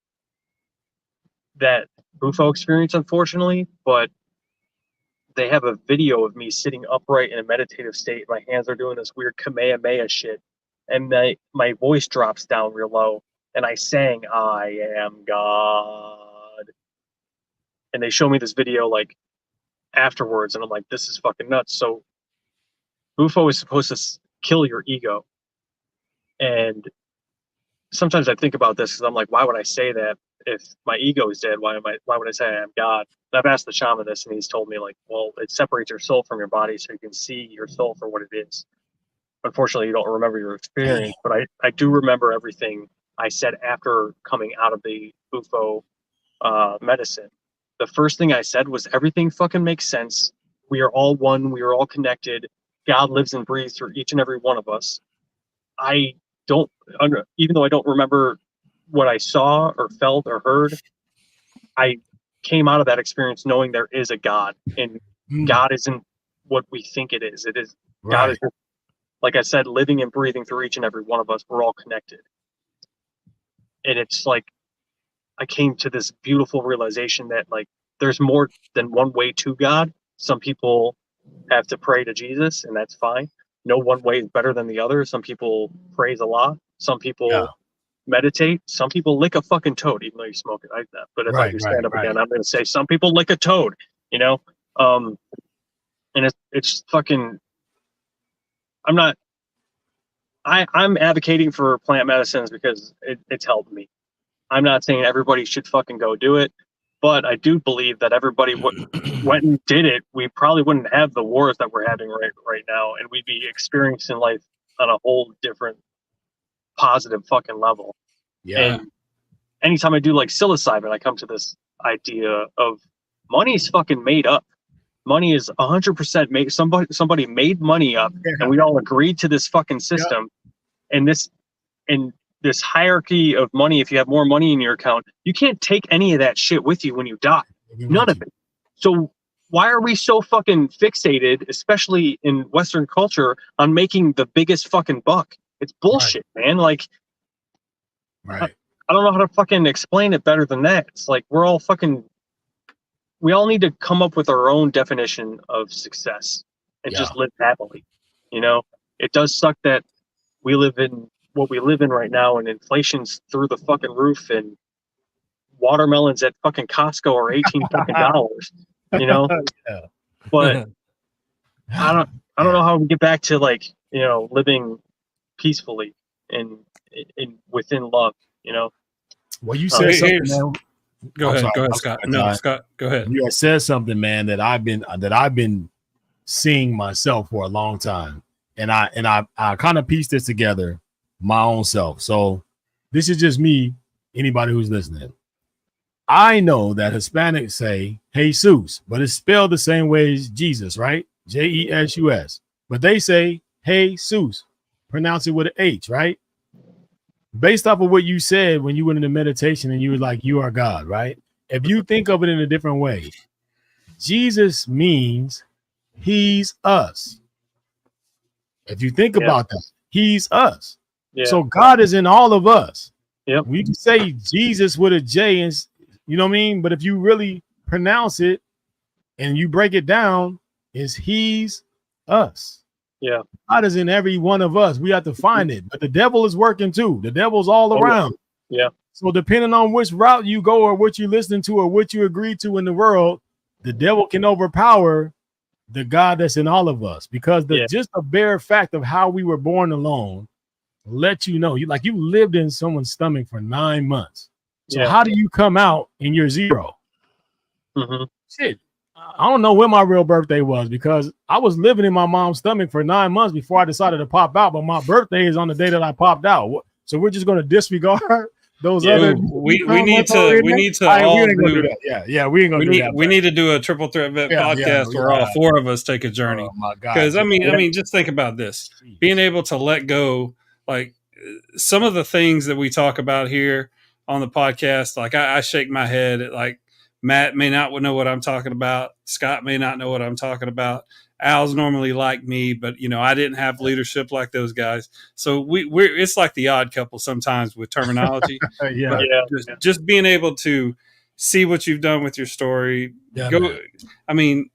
that bufo experience, unfortunately, but they have a video of me sitting upright in a meditative state. My hands are doing this weird Kamehameha shit, and my voice drops down real low, and I sang, I am God. And they show me this video like afterwards, and I'm like, this is fucking nuts. So bufo is supposed to kill your ego. And sometimes I think about this because I'm like, why would I say that if my ego is dead? Why would I say I am God? And I've asked the shaman this, and he's told me like, well, it separates your soul from your body so you can see your soul for what it is. Unfortunately, you don't remember your experience, but I do remember everything I said after coming out of the bufo medicine. The first thing I said was, everything fucking makes sense. We are all one. We are all connected. God lives and breathes through each and every one of us. Even though I don't remember what I saw or felt or heard, I came out of that experience knowing there is a God, and God isn't what we think it is. It is right. God is, like I said, living and breathing through each and every one of us. We're all connected. And it's like, I came to this beautiful realization that like, there's more than one way to God. Some people have to pray to Jesus, and that's fine. No one way is better than the other. Some people praise Allah. Some people meditate. Some people lick a fucking toad, even though you smoke it. But if I do stand up again, I'm going to say some people lick a toad, you know? And it's fucking, I'm advocating for plant medicines because it's helped me. I'm not saying everybody should fucking go do it, but I do believe that everybody went and did it. We probably wouldn't have the wars that we're having right now, and we'd be experiencing life on a whole different positive fucking level. Yeah. And anytime I do like psilocybin, I come to this idea of money is fucking made up. Money is 100% made. Somebody made money up, and we all agreed to this fucking system. And this hierarchy of money, if you have more money in your account, you can't take any of that shit with you when you die. None of it. So why are we so fucking fixated, especially in Western culture, on making the biggest fucking buck? It's bullshit, man. Like, I don't know how to fucking explain it better than that. It's like we all need to come up with our own definition of success and just live happily. You know, it does suck that we live in what we live in right now, and inflation's through the fucking roof, and watermelons at fucking Costco are $18 fucking dollars. You know, but I don't know how we get back to like, you know, living peacefully and within love. You know.
Well, you said something.
Go ahead, Scott. No, Scott, go ahead.
You had said something, man, that I've been seeing myself for a long time, and I kind of pieced this together my own self. So this is just me, anybody who's listening. I know that Hispanics say Jesus, but it's spelled the same way as Jesus, right? Jesus. But they say Jesus, pronounce it with an H, right? Based off of what you said when you went into meditation and you were like, you are God, right? If you think of it in a different way, Jesus means he's us. If you think about that, he's us. Yeah. So God is in all of us.
Yep.
We can say Jesus with a J, and you know what I mean? But if you really pronounce it and you break it down, it's he's us.
Yeah.
God is in every one of us. We have to find it. But the devil is working too. The devil's all around.
Yeah.
So depending on which route you go or what you listen to or what you agree to in the world, the devil can overpower the God that's in all of us, because just the bare fact of how we were born alone let you know, you lived in someone's stomach for 9 months. So how do you come out and you're 0?
Mm-hmm.
Shit. I don't know when my real birthday was, because I was living in my mom's stomach for 9 months before I decided to pop out. But my birthday is on the day that I popped out. So we're just going to disregard those other.
We need to
we ain't gonna do that. Yeah, we ain't gonna do that.
We need to do a triple threat vet podcast where all 4 of us take a journey.
Oh my God!
Because I mean, just think about this: being able to let go, like some of the things that we talk about here on the podcast. Like I shake my head at, like, Matt may not know what I'm talking about. Scott may not know what I'm talking about. Al's normally like me, but I didn't have leadership like those guys. So we're it's like the odd couple sometimes with terminology. Just being able to see what you've done with your story. Yeah, I mean,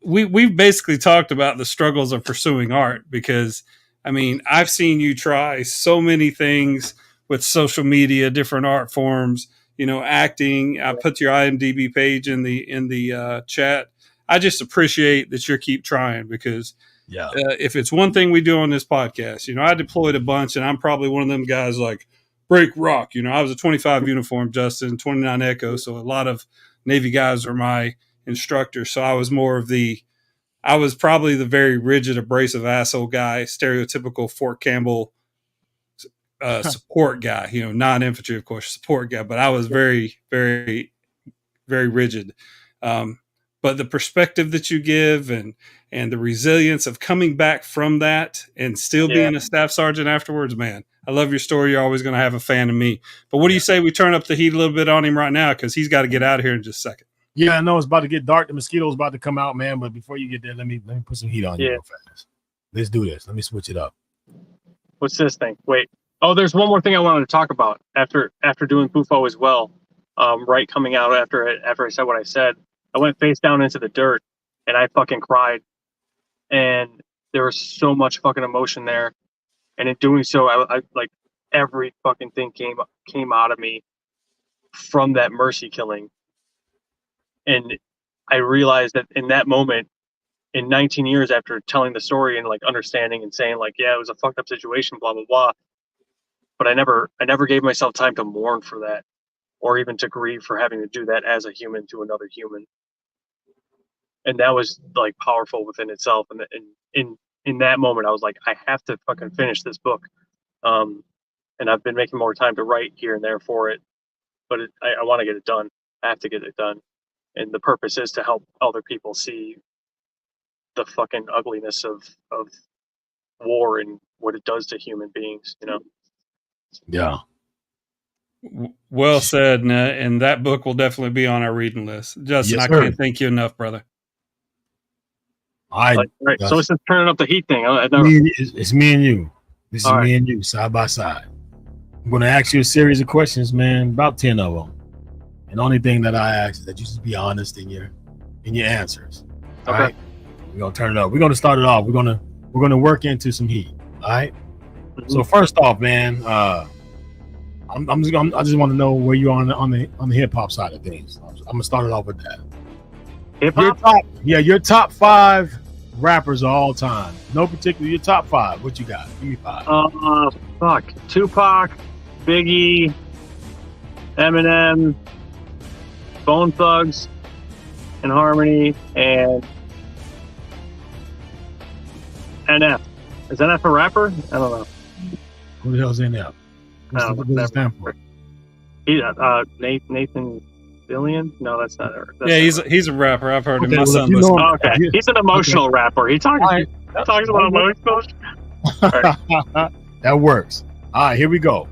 we've basically talked about the struggles of pursuing art, because I mean, I've seen you try so many things with social media, different art forms. Acting. I put your IMDb page in the chat. I just appreciate that you keep trying, because if it's one thing we do on this podcast, I deployed a bunch, and I'm probably one of them guys like break rock. I was a 25 uniform, Justin, 29 Echo. So a lot of Navy guys were my instructors. So I was I was probably the very rigid, abrasive asshole guy, stereotypical Fort Campbell support guy, non-infantry, of course, support guy, but I was very, very, very rigid. But the perspective that you give and the resilience of coming back from that and still being a staff sergeant afterwards, man, I love your story. You're always going to have a fan of me. But what do you say we turn up the heat a little bit on him right now? Because he's got to get out of here in just a second.
Yeah, I know it's about to get dark. The mosquitoes about to come out, man. But before you get there, let me put some heat on you real fast. Let's do this. Let me switch it up.
What's this thing? Wait. Oh, there's one more thing I wanted to talk about after doing Pufo as well. Right coming out after I said what I said, I went face down into the dirt and I fucking cried. And there was so much fucking emotion there. And in doing so, I like every fucking thing came out of me from that mercy killing. And I realized that in that moment, in 19 years after telling the story and like understanding and saying like, yeah, it was a fucked up situation, blah, blah, blah. But I never gave myself time to mourn for that, or even to grieve for having to do that as a human to another human. And that was like powerful within itself. And in that moment, I was like, I have to fucking finish this book. And I've been making more time to write here and there for it, but I want to get it done. I have to get it done. And the purpose is to help other people see the fucking ugliness of war and what it does to human beings,
Yeah.
Well said, and that book will definitely be on our reading list. Justin, I can't thank you enough, brother.
Right. So it's just turning up the heat thing.
It's me and you. This is me and you, side by side. I'm going to ask you a series of questions, man, about 10 of them. And the only thing that I ask is that you just be honest in your answers. All right? We're going to turn it up. We're going to start it off. We're going to work into some heat. All right? So first off, man, I just want to know where you are on the hip hop side of things. I'm gonna start it off with that.
Hip hop?
Your top 5 rappers of all time. No particular. Your top 5. What you got? Give me 5.
Fuck. Tupac, Biggie, Eminem, Bone Thugs, and Harmony, and NF. Is NF a rapper? I don't know.
Who the hell's NF? What does it stand for?
Nathan Billion? No, that's not her.
He's a rapper. I've heard him. My
well,
son
if you
listens.
know-
Okay, he's an emotional rapper. He talks about emotional.
That works. All right, here we go.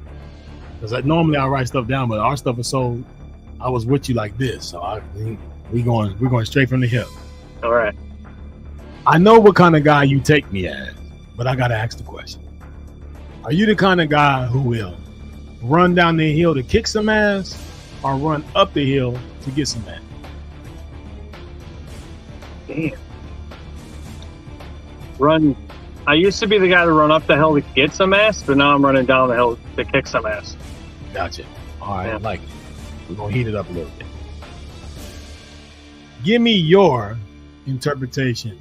Because normally I write stuff down, but our stuff is so. I was with you like this, so we're going straight from the hip.
All right.
I know what kind of guy you take me as, but I gotta ask the question: are you the kind of guy who will run down the hill to kick some ass, or run up the hill to get some ass?
Damn. Run. I used to be the guy to run up the hill to get some ass, but now I'm running down the hill to kick some ass.
Gotcha. All right,
Yeah.
I like it. We're gonna heat it up a little bit. Give me your interpretation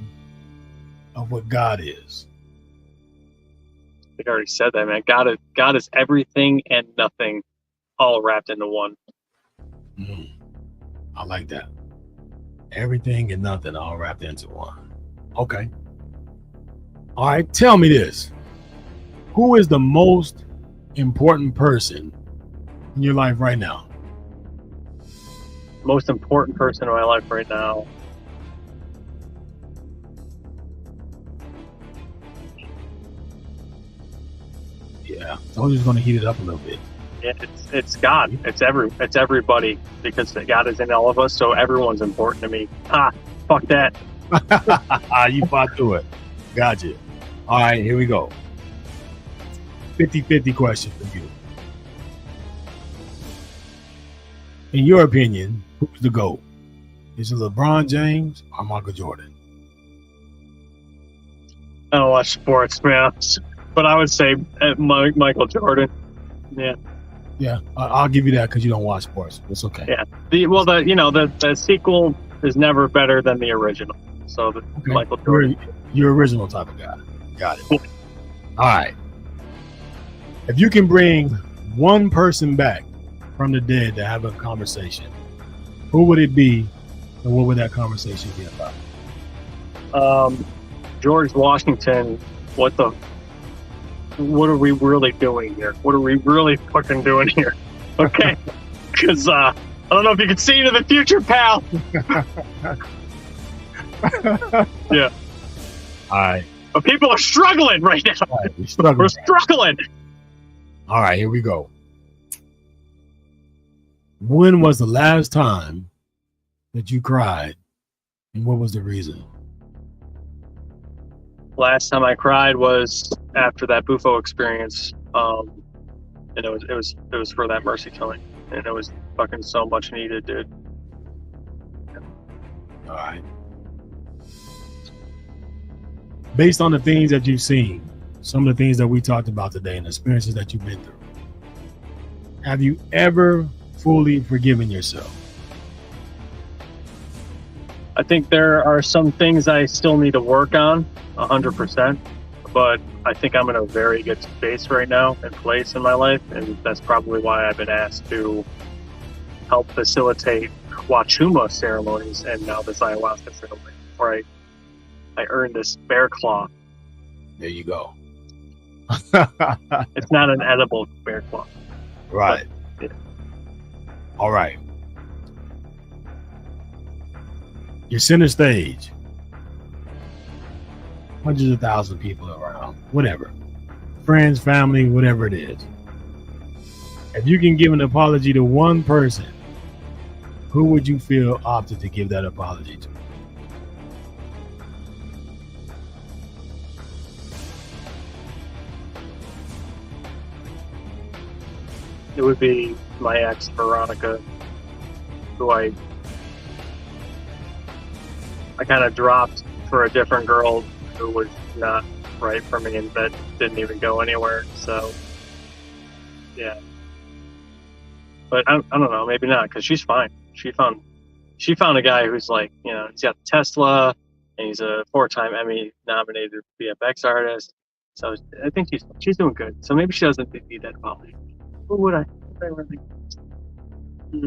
of what God is.
I think I already said that, man. God is everything and nothing, all wrapped into one.
I like that. Everything and nothing all wrapped into one. Okay. All right, tell me this. Who is the most important person in your life right now?
Most important person in my life right now.
Yeah, so I'm just going to heat it up a little bit.
Yeah, it's God. It's everybody, because God is in all of us, so everyone's important to me. Fuck that.
You fought through it. Gotcha. All right, here we go. 50-50 question for you. In your opinion, who's the GOAT? Is it LeBron James or Michael Jordan?
I don't watch sports, man, but I would say Michael Jordan. Yeah.
Yeah, I'll give you that because you don't watch sports. It's okay.
Yeah. The sequel is never better than the original. So
Okay.
Michael Jordan.
You're original type of guy. Got it. All right. If you can bring one person back from the dead to have a conversation, who would it be, and what would that conversation be about?
George Washington. What are we really doing here? What are we really fucking doing here? Okay, because I don't know if you can see into the future, pal. Yeah.
All right.
But people are struggling right now.
All right.
We're struggling.
All right, here we go. When was the last time that you cried, and what was the reason?
Last time I cried was after that Bufo experience, and it was for that mercy killing, and it was fucking so much needed, dude.
All right. Based on the things that you've seen, some of the things that we talked about today and the experiences that you've been through, have you ever fully forgiven yourself?
I think there are some things I still need to work on 100%, but I think I'm in a very good space right now and place in my life, and that's probably why I've been asked to help facilitate Wachuma ceremonies and now this ayahuasca ceremony, where I earned this bear claw.
There you go.
It's not an edible bear claw.
Right.
But, yeah.
All right. You're center stage. Hundreds of thousands of people around. Whatever. Friends, family, whatever it is. If you can give an apology to one person, who would you feel opted to give that apology to?
It would be my ex, Veronica, who I kind of dropped for a different girl who was not right for me and that didn't even go anywhere. So, yeah. But I don't know, maybe not, because she's fine. She found a guy who's like, he's got Tesla and he's a 4-time Emmy nominated VFX artist. So I think she's doing good. So maybe she doesn't need that apology. Who would I really? I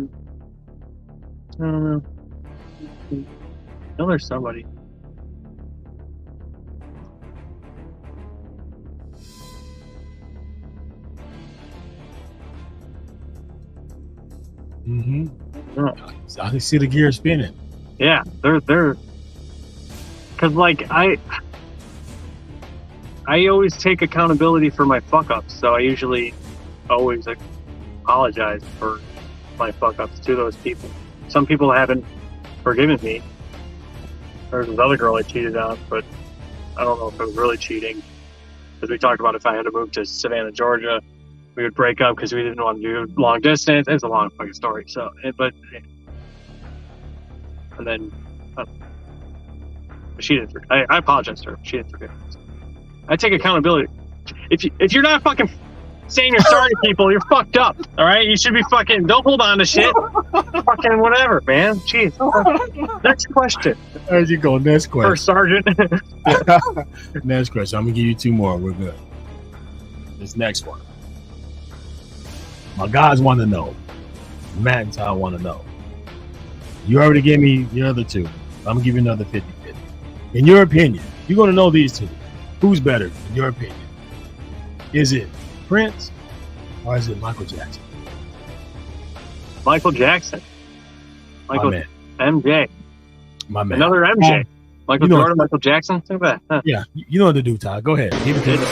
don't know. I know there's somebody.
Mm-hmm. I can see the gears spinning.
Yeah, they're because like I always take accountability for my fuck ups, so I usually always apologize for my fuck ups to those people. Some people haven't forgiven me. There's this other girl I cheated on, but I don't know if it was really cheating, because we talked about if I had to move to Savannah, Georgia, we would break up because we didn't want to do long distance. It's a long fucking story. So, and then she didn't. I apologize to her. She didn't forgive me. So I take accountability. If you're not fucking saying you're sorry to people, you're fucked up. All right, you should be fucking. Don't hold on to shit. Fucking whatever, man. Jeez. Next question.
There you go. Next question.
First sergeant.
Next question. I'm gonna give you 2 more. We're good. This next one. My guys want to know. Matt and Ty want to know. You already gave me the other 2. I'm gonna give you another 50-50. In your opinion, you're gonna know these 2. Who's better, in your opinion? Is it Prince or is it Michael Jackson?
Michael Jackson. Michael MJ.
My man.
Another MJ. Michael Jordan, Michael Jackson. Think about that.
Yeah, you know what to do, Ty. Go ahead. Give it to me.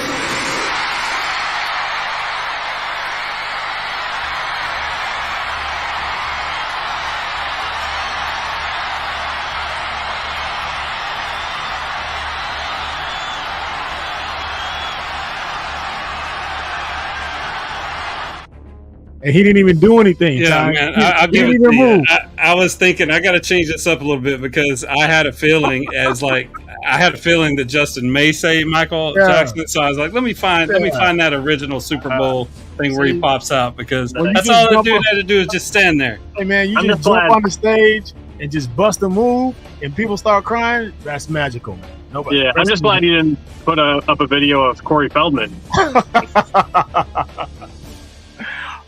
And he didn't even do anything.
Yeah, man. I'll give it to you. I was thinking I got to change this up a little bit because I had a feeling that Justin may say Michael Jackson. So I was like, let me find that original Super Bowl thing where he pops out, because that's all the dude had to do is just stand there.
Hey man, you just jump on the stage and just bust a move, and people start crying. That's magical, man. Nobody.
Yeah, I'm just glad you didn't put up a video of Corey Feldman.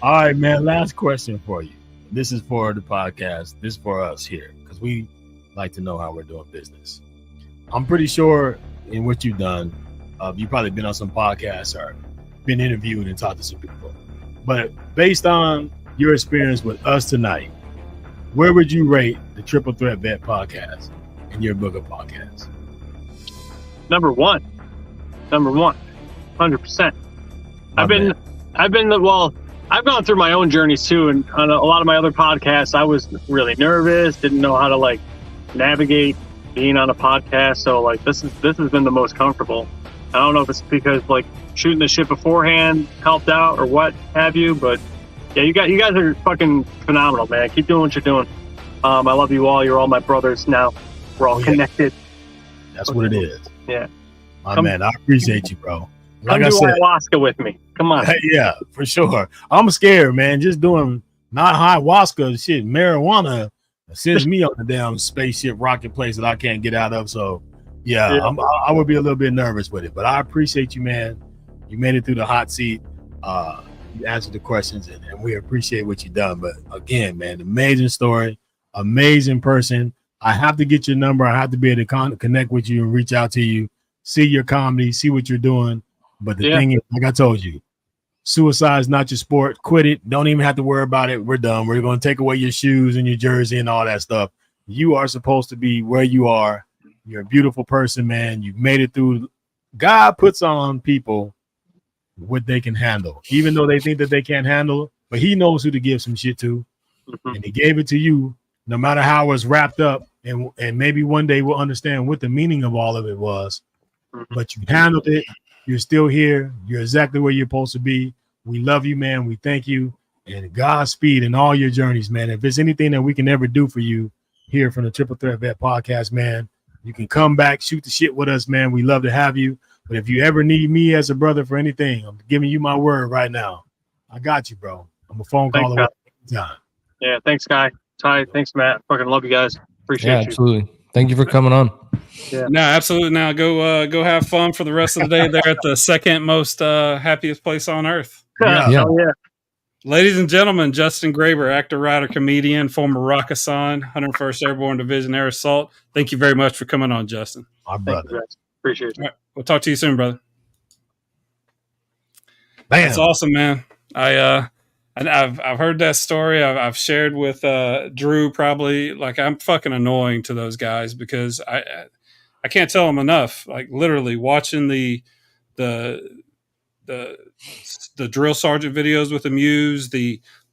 All right, man. Last question for you. This is for the podcast. This is for us here, because we like to know how we're doing business. I'm pretty sure in what you've done, you've probably been on some podcasts or been interviewed and talked to some people. But based on your experience with us tonight, where would you rate the Triple Threat Vet podcast in your book of podcasts?
Number one, 100%. I've gone through my own journeys too, and on a lot of my other podcasts, I was really nervous, didn't know how to navigate being on a podcast. So this has been the most comfortable. I don't know if it's because shooting the shit beforehand helped out or what have you, but yeah, you guys are fucking phenomenal, man. Keep doing what you're doing. I love you all. You're all my brothers now. We're all connected.
That's what it is.
Yeah.
Man, I appreciate you, bro.
Come do ayahuasca with me. Come on.
Yeah, for sure. I'm scared, man. Just doing not ayahuasca shit, marijuana sends me on the damn spaceship rocket place that I can't get out of. So, yeah. I would be a little bit nervous with it, but I appreciate you, man. You made it through the hot seat. You answered the questions, and we appreciate what you've done. But again, man, amazing story, amazing person. I have to get your number. I have to be able to connect with you and reach out to you, see your comedy, see what you're doing. But the thing is, like I told you, suicide is not your sport. Quit it. Don't even have to worry about it. We're done. We're going to take away your shoes and your jersey and all that stuff. You are supposed to be where you are. You're a beautiful person, man. You've made it through. God puts on people what they can handle, even though they think that they can't handle it. But he knows who to give some shit to. Mm-hmm. And he gave it to you, no matter how it's wrapped up. And maybe one day we'll understand what the meaning of all of it was. Mm-hmm. But you handled it. You're still here. You're exactly where you're supposed to be. We love you, man. We thank you. And Godspeed in all your journeys, man. If there's anything that we can ever do for you here from the Triple Threat Vet podcast, man, you can come back, shoot the shit with us, man. We love to have you. But if you ever need me as a brother for anything, I'm giving you my word right now. I got you, bro. I'm a phone call away anytime.
Yeah, thanks, Guy. Ty, thanks, Matt. Fucking love you guys. Appreciate you.
Absolutely. Thank you for coming on.
Yeah.
No, absolutely. Now go have fun for the rest of the day there at the second most happiest place on earth.
Yeah.
Ladies and gentlemen, Juston Graber, actor, writer, comedian, former Rockasan, 101st Airborne Division Air Assault. Thank you very much for coming on, Juston.
My brother.
Appreciate it.
Right, we'll talk to you soon, brother.
Bam.
That's awesome, man. And I've heard that story. I've shared with Drew. Probably like I'm fucking annoying to those guys because I can't tell them enough. Like literally watching the drill sergeant videos with the Muse,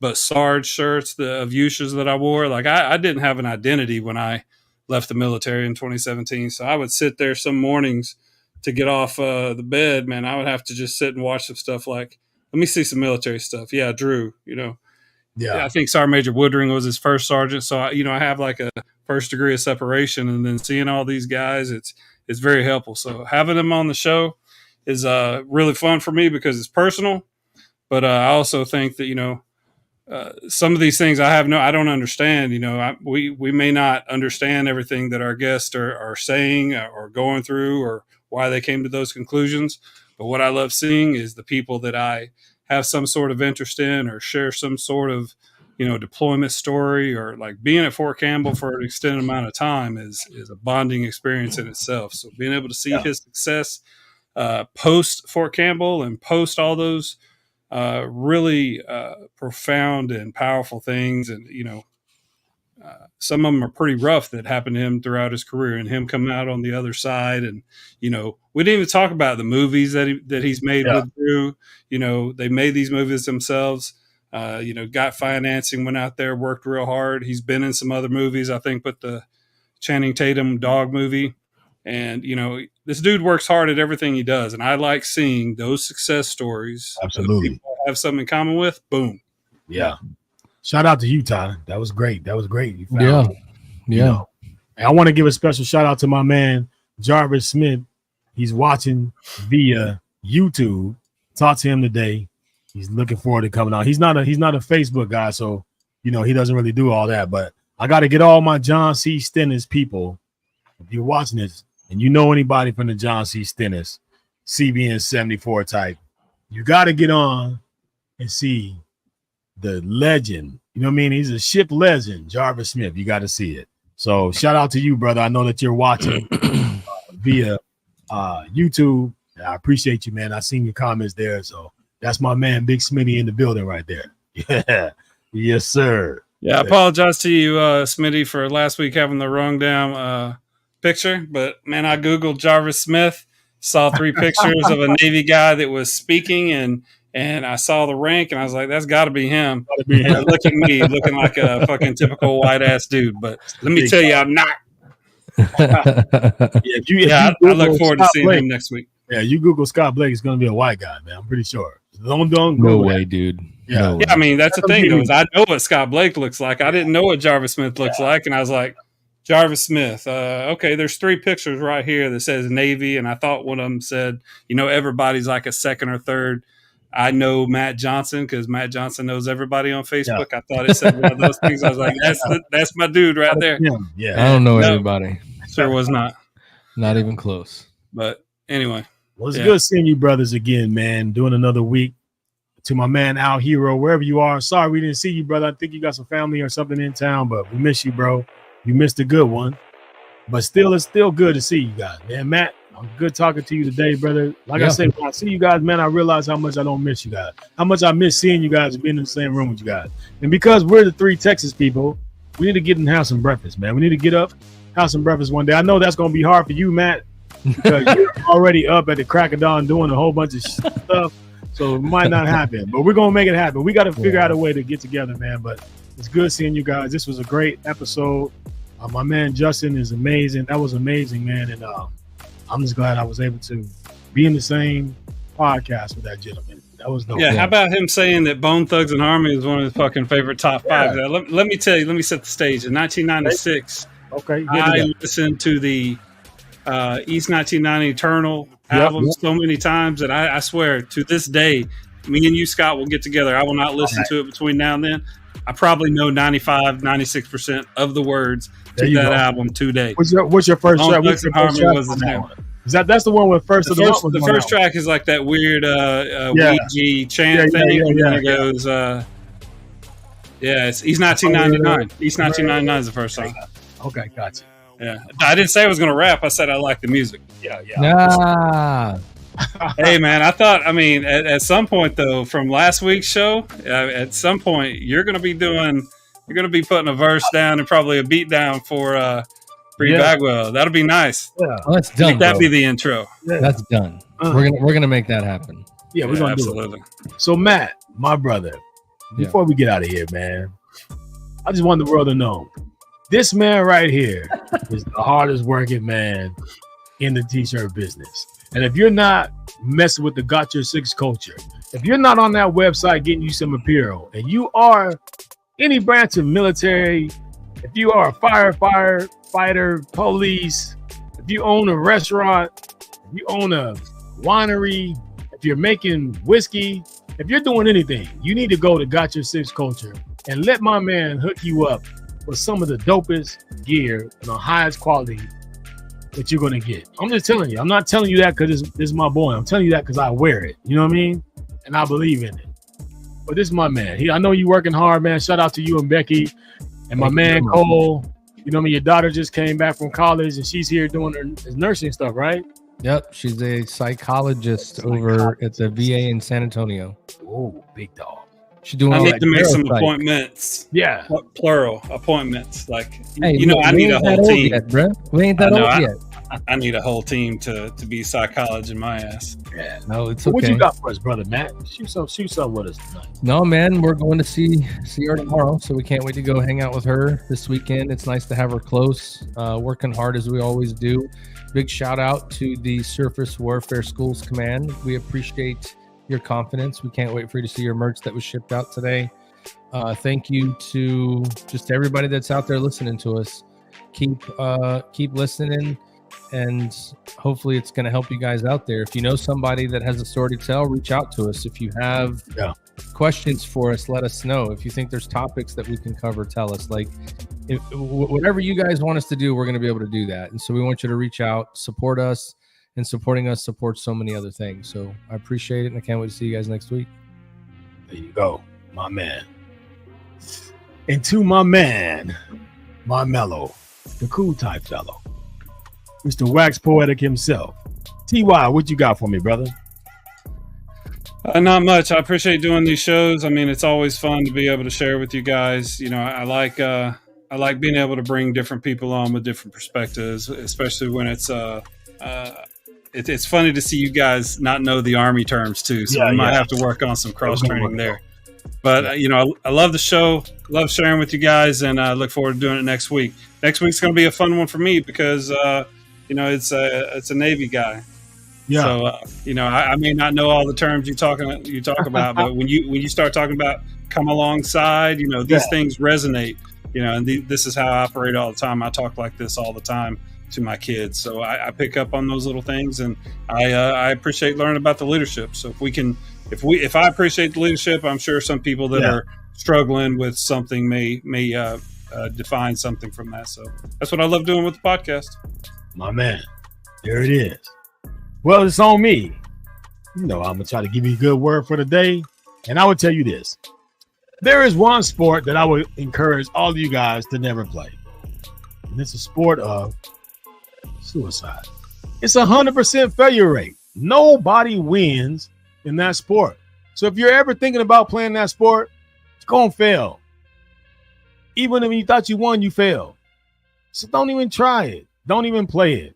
but Sarge shirts, the Vushas that I wore. Like I didn't have an identity when I left the military in 2017. So I would sit there some mornings to get off the bed, man. I would have to just sit and watch some stuff like, let me see some military stuff. Yeah, Drew, Yeah, I think Sergeant Major Woodring was his first sergeant. So, I have like a first degree of separation, and then seeing all these guys, it's very helpful. So having them on the show is really fun for me because it's personal. But I also think that, some of these things I don't understand. We may not understand everything that our guests are saying or going through or why they came to those conclusions. But what I love seeing is the people that I have some sort of interest in or share some sort of, deployment story, or like being at Fort Campbell for an extended amount of time is a bonding experience in itself. So being able to see his success post Fort Campbell and post all those really profound and powerful things. And, some of them are pretty rough that happened to him throughout his career, and him coming out on the other side. And, we didn't even talk about the movies that he's made with Drew. They made these movies themselves, got financing, went out there, worked real hard. He's been in some other movies, I think, with the Channing Tatum dog movie. And, this dude works hard at everything he does. And I like seeing those success stories.
Absolutely.
People have something in common with. Boom.
Yeah. Shout out to you, Tyler. That was great. You
found
And I want to give a special shout out to my man, Jarvis Smith. He's watching via YouTube. Talk to him today. He's looking forward to coming out. He's not a Facebook guy, so, he doesn't really do all that. But I got to get all my John C. Stennis people. If you're watching this and you know anybody from the John C. Stennis, CBN 74 type, you got to get on and see the legend. You know what I mean? He's a ship legend, Jarvis Smith. You got to see it. So shout out to you, brother. I know that you're watching via YouTube. I appreciate you, man. I seen your comments there. So that's my man, Big Smitty, in the building right there. Yeah. Yes, sir.
Yeah, I apologize to you, Smitty, for last week having the wrong damn picture. But, man, I Googled Jarvis Smith, saw 3 pictures of a Navy guy that was speaking, and I saw the rank, and I was like, that's got to be him. Look at me, looking like a fucking typical white-ass dude. But let me tell you, I'm not. I look forward to seeing him next week.
Yeah, you Google Scott Blake, it's going to be a white guy, man. I'm pretty sure. Don't
no way, dude.
Yeah.
No way.
I mean, that's the thing, though, is I know what Scott Blake looks like. I didn't know what Jarvis Smith looks like, and I was like, Jarvis Smith. Okay, there's 3 pictures right here that says Navy, and I thought one of them said, everybody's like a second or third. I know Matt Johnson because Matt Johnson knows everybody on Facebook. I thought it said one of those things. I was like, that's my dude right there.
Yeah.
I don't know everybody.
Sure was not.
Not even close.
But anyway.
Well, it's good seeing you brothers again, man. Doing another week. To my man, Al Hero, wherever you are. Sorry we didn't see you, brother. I think you got some family or something in town, but we miss you, bro. You missed a good one. But still, it's still good to see you guys, man. Matt, I'm good talking to you today, brother. Like I said, when I see you guys, man, I realize how much I don't miss you guys. How much I miss seeing you guys and being in the same room with you guys. And because we're the 3 Texas people, we need to get and have some breakfast, man. We need to get up, have some breakfast one day. I know that's going to be hard for you, Matt, because you're already up at the crack of dawn doing a whole bunch of stuff. So it might not happen, but we're going to make it happen. We got to figure out a way to get together, man. But it's good seeing you guys. This was a great episode. My man, Justin, is amazing. That was amazing, man. And I'm just glad I was able to be in the same podcast with that gentleman. That was dope.
Yeah, how about him saying that Bone Thugs and Harmony is one of his fucking favorite top 5? Let me tell you, let me set the stage. In 1996, I listened to the East 1990 Eternal album so many times that I swear to this day, me and you, Scott, will get together. I will not listen to it between now and then. I probably know 95, 96% of the words to that album today.
What's your first track? What's your first track? That's the one with first of the
first track is like that weird Ouija chant thing. And then it goes, it's East 1999. East 1999 is the first song.
Okay, gotcha.
Yeah, I didn't say I was going to rap. I said I like the music.
Yeah.
Hey man, I mean, at some point though, from last week's show, at some point you're gonna be putting a verse down and probably a beat down for Bree Bagwell. That'll be nice.
Yeah,
well, that's done.
Make that be the intro.
Yeah.
That's done. We're gonna make that happen.
Yeah, we're gonna
absolutely.
do it. So Matt, my brother, before we get out of here, man, I just want the world to know this man right here is the hardest working man in the t-shirt business. And if you're not messing with the Got Your Six culture, if you're not on that website getting you some apparel, and you are any branch of military, if you are a firefighter, police, if you own a restaurant, if you own a winery, if you're making whiskey, if you're doing anything, you need to go to Got Your Six Culture and let my man hook you up with some of the dopest gear and the highest quality that you're going to get. I'm just telling you. I'm not telling you that because this is my boy. I'm telling you that because I wear it. You know what I mean? And I believe in it. But this is my man. I know you working hard, man. Shout out to you and Becky and my man Cole. You know what I mean? Your daughter just came back from college and she's here doing her nursing stuff, right?
Yep. She's a psychologist over at the VA in San Antonio.
Oh, big dog.
She's doing
I need to make some
parasite.
Appointments.
Yeah.
Plural appointments. Like,
hey,
you know, I need a whole team.
Yet, bro. We ain't that old yet.
I need a whole team to be psychology in my ass.
Yeah.
No, it's okay.
What you got for us, brother Matt? Shoot some with us tonight.
No, man, we're going to see her tomorrow, so we can't wait to go hang out with her this weekend. It's nice to have her close, working hard as we always do. Big shout out to the Surface Warfare Schools Command. We appreciate your confidence. We can't wait for you to see your merch that was shipped out today. Thank you to just everybody that's out there listening to us. Keep listening, and hopefully it's going to help you guys out there. If you know somebody that has a story to tell, reach out to us. If you have questions for us, let us know. If you think there's topics that we can cover, tell us. Like, whatever you guys want us to do, we're going to be able to do that. And so we want you to reach out, support us, and supporting us supports so many other things. So I appreciate it, and I can't wait to see you guys next week.
There you go, my man. And to my man, my mellow, the cool type fellow, Mr. Wax Poetic himself. TY, what you got for me, brother?
Not much. I appreciate doing these shows. I mean, it's always fun to be able to share with you guys. You know, I like being able to bring different people on with different perspectives, especially when it's funny to see you guys not know the Army terms too. So we might have to work on some cross training there. But you know, I love the show, love sharing with you guys, and I look forward to doing it next week. Next week's going to be a fun one for me because you know, it's a Navy guy. Yeah. So you know, I may not know all the terms you talk about, but when you start talking about come alongside, you know, these things resonate. You know, and this is how I operate all the time. I talk like this all the time to my kids, so I pick up on those little things, and I appreciate learning about the leadership. So if I appreciate the leadership, I'm sure some people that are struggling with something may define something from that. So that's what I love doing with the podcast.
My man, there it is. Well, it's on me. You know, I'm gonna try to give you a good word for the day, and I would tell you this: there is one sport that I would encourage all of you guys to never play, and it's a sport of suicide. It's 100% failure rate. Nobody wins in that sport. So if you're ever thinking about playing that sport, it's gonna fail. Even if you thought you won, you failed. So don't even try it. Don't even play it.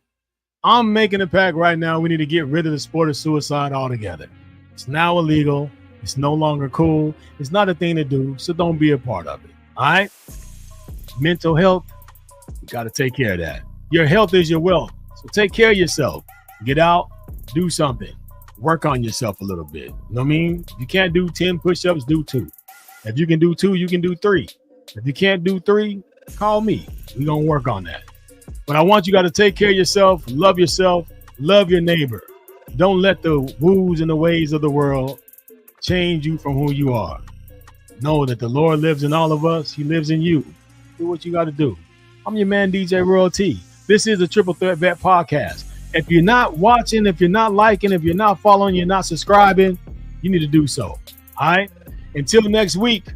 I'm making a pact right now. We need to get rid of the sport of suicide altogether. It's now illegal. It's no longer cool. It's not a thing to do. So don't be a part of it. All right? Mental health, you got to take care of that. Your health is your wealth. So take care of yourself. Get out, do something. Work on yourself a little bit. You know what I mean? If you can't do 10 push-ups, do 2. If you can do 2, you can do 3. If you can't do 3, call me. We're going to work on that. But I want you got to take care of yourself, love your neighbor. Don't let the woos and the ways of the world change you from who you are. Know that the Lord lives in all of us. He lives in you. Do what you got to do. I'm your man, DJ Royal T. This is the Triple Threat Vet Podcast. If you're not watching, if you're not liking, if you're not following, you're not subscribing, you need to do so. All right? Until next week,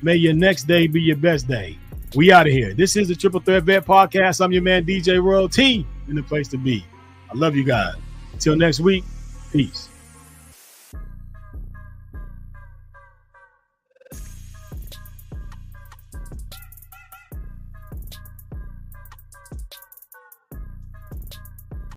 may your next day be your best day. We out of here. This is the Triple Threat Vet Podcast. I'm your man, DJ Royal T, in the place to be. I love you guys. Until next week, Peace.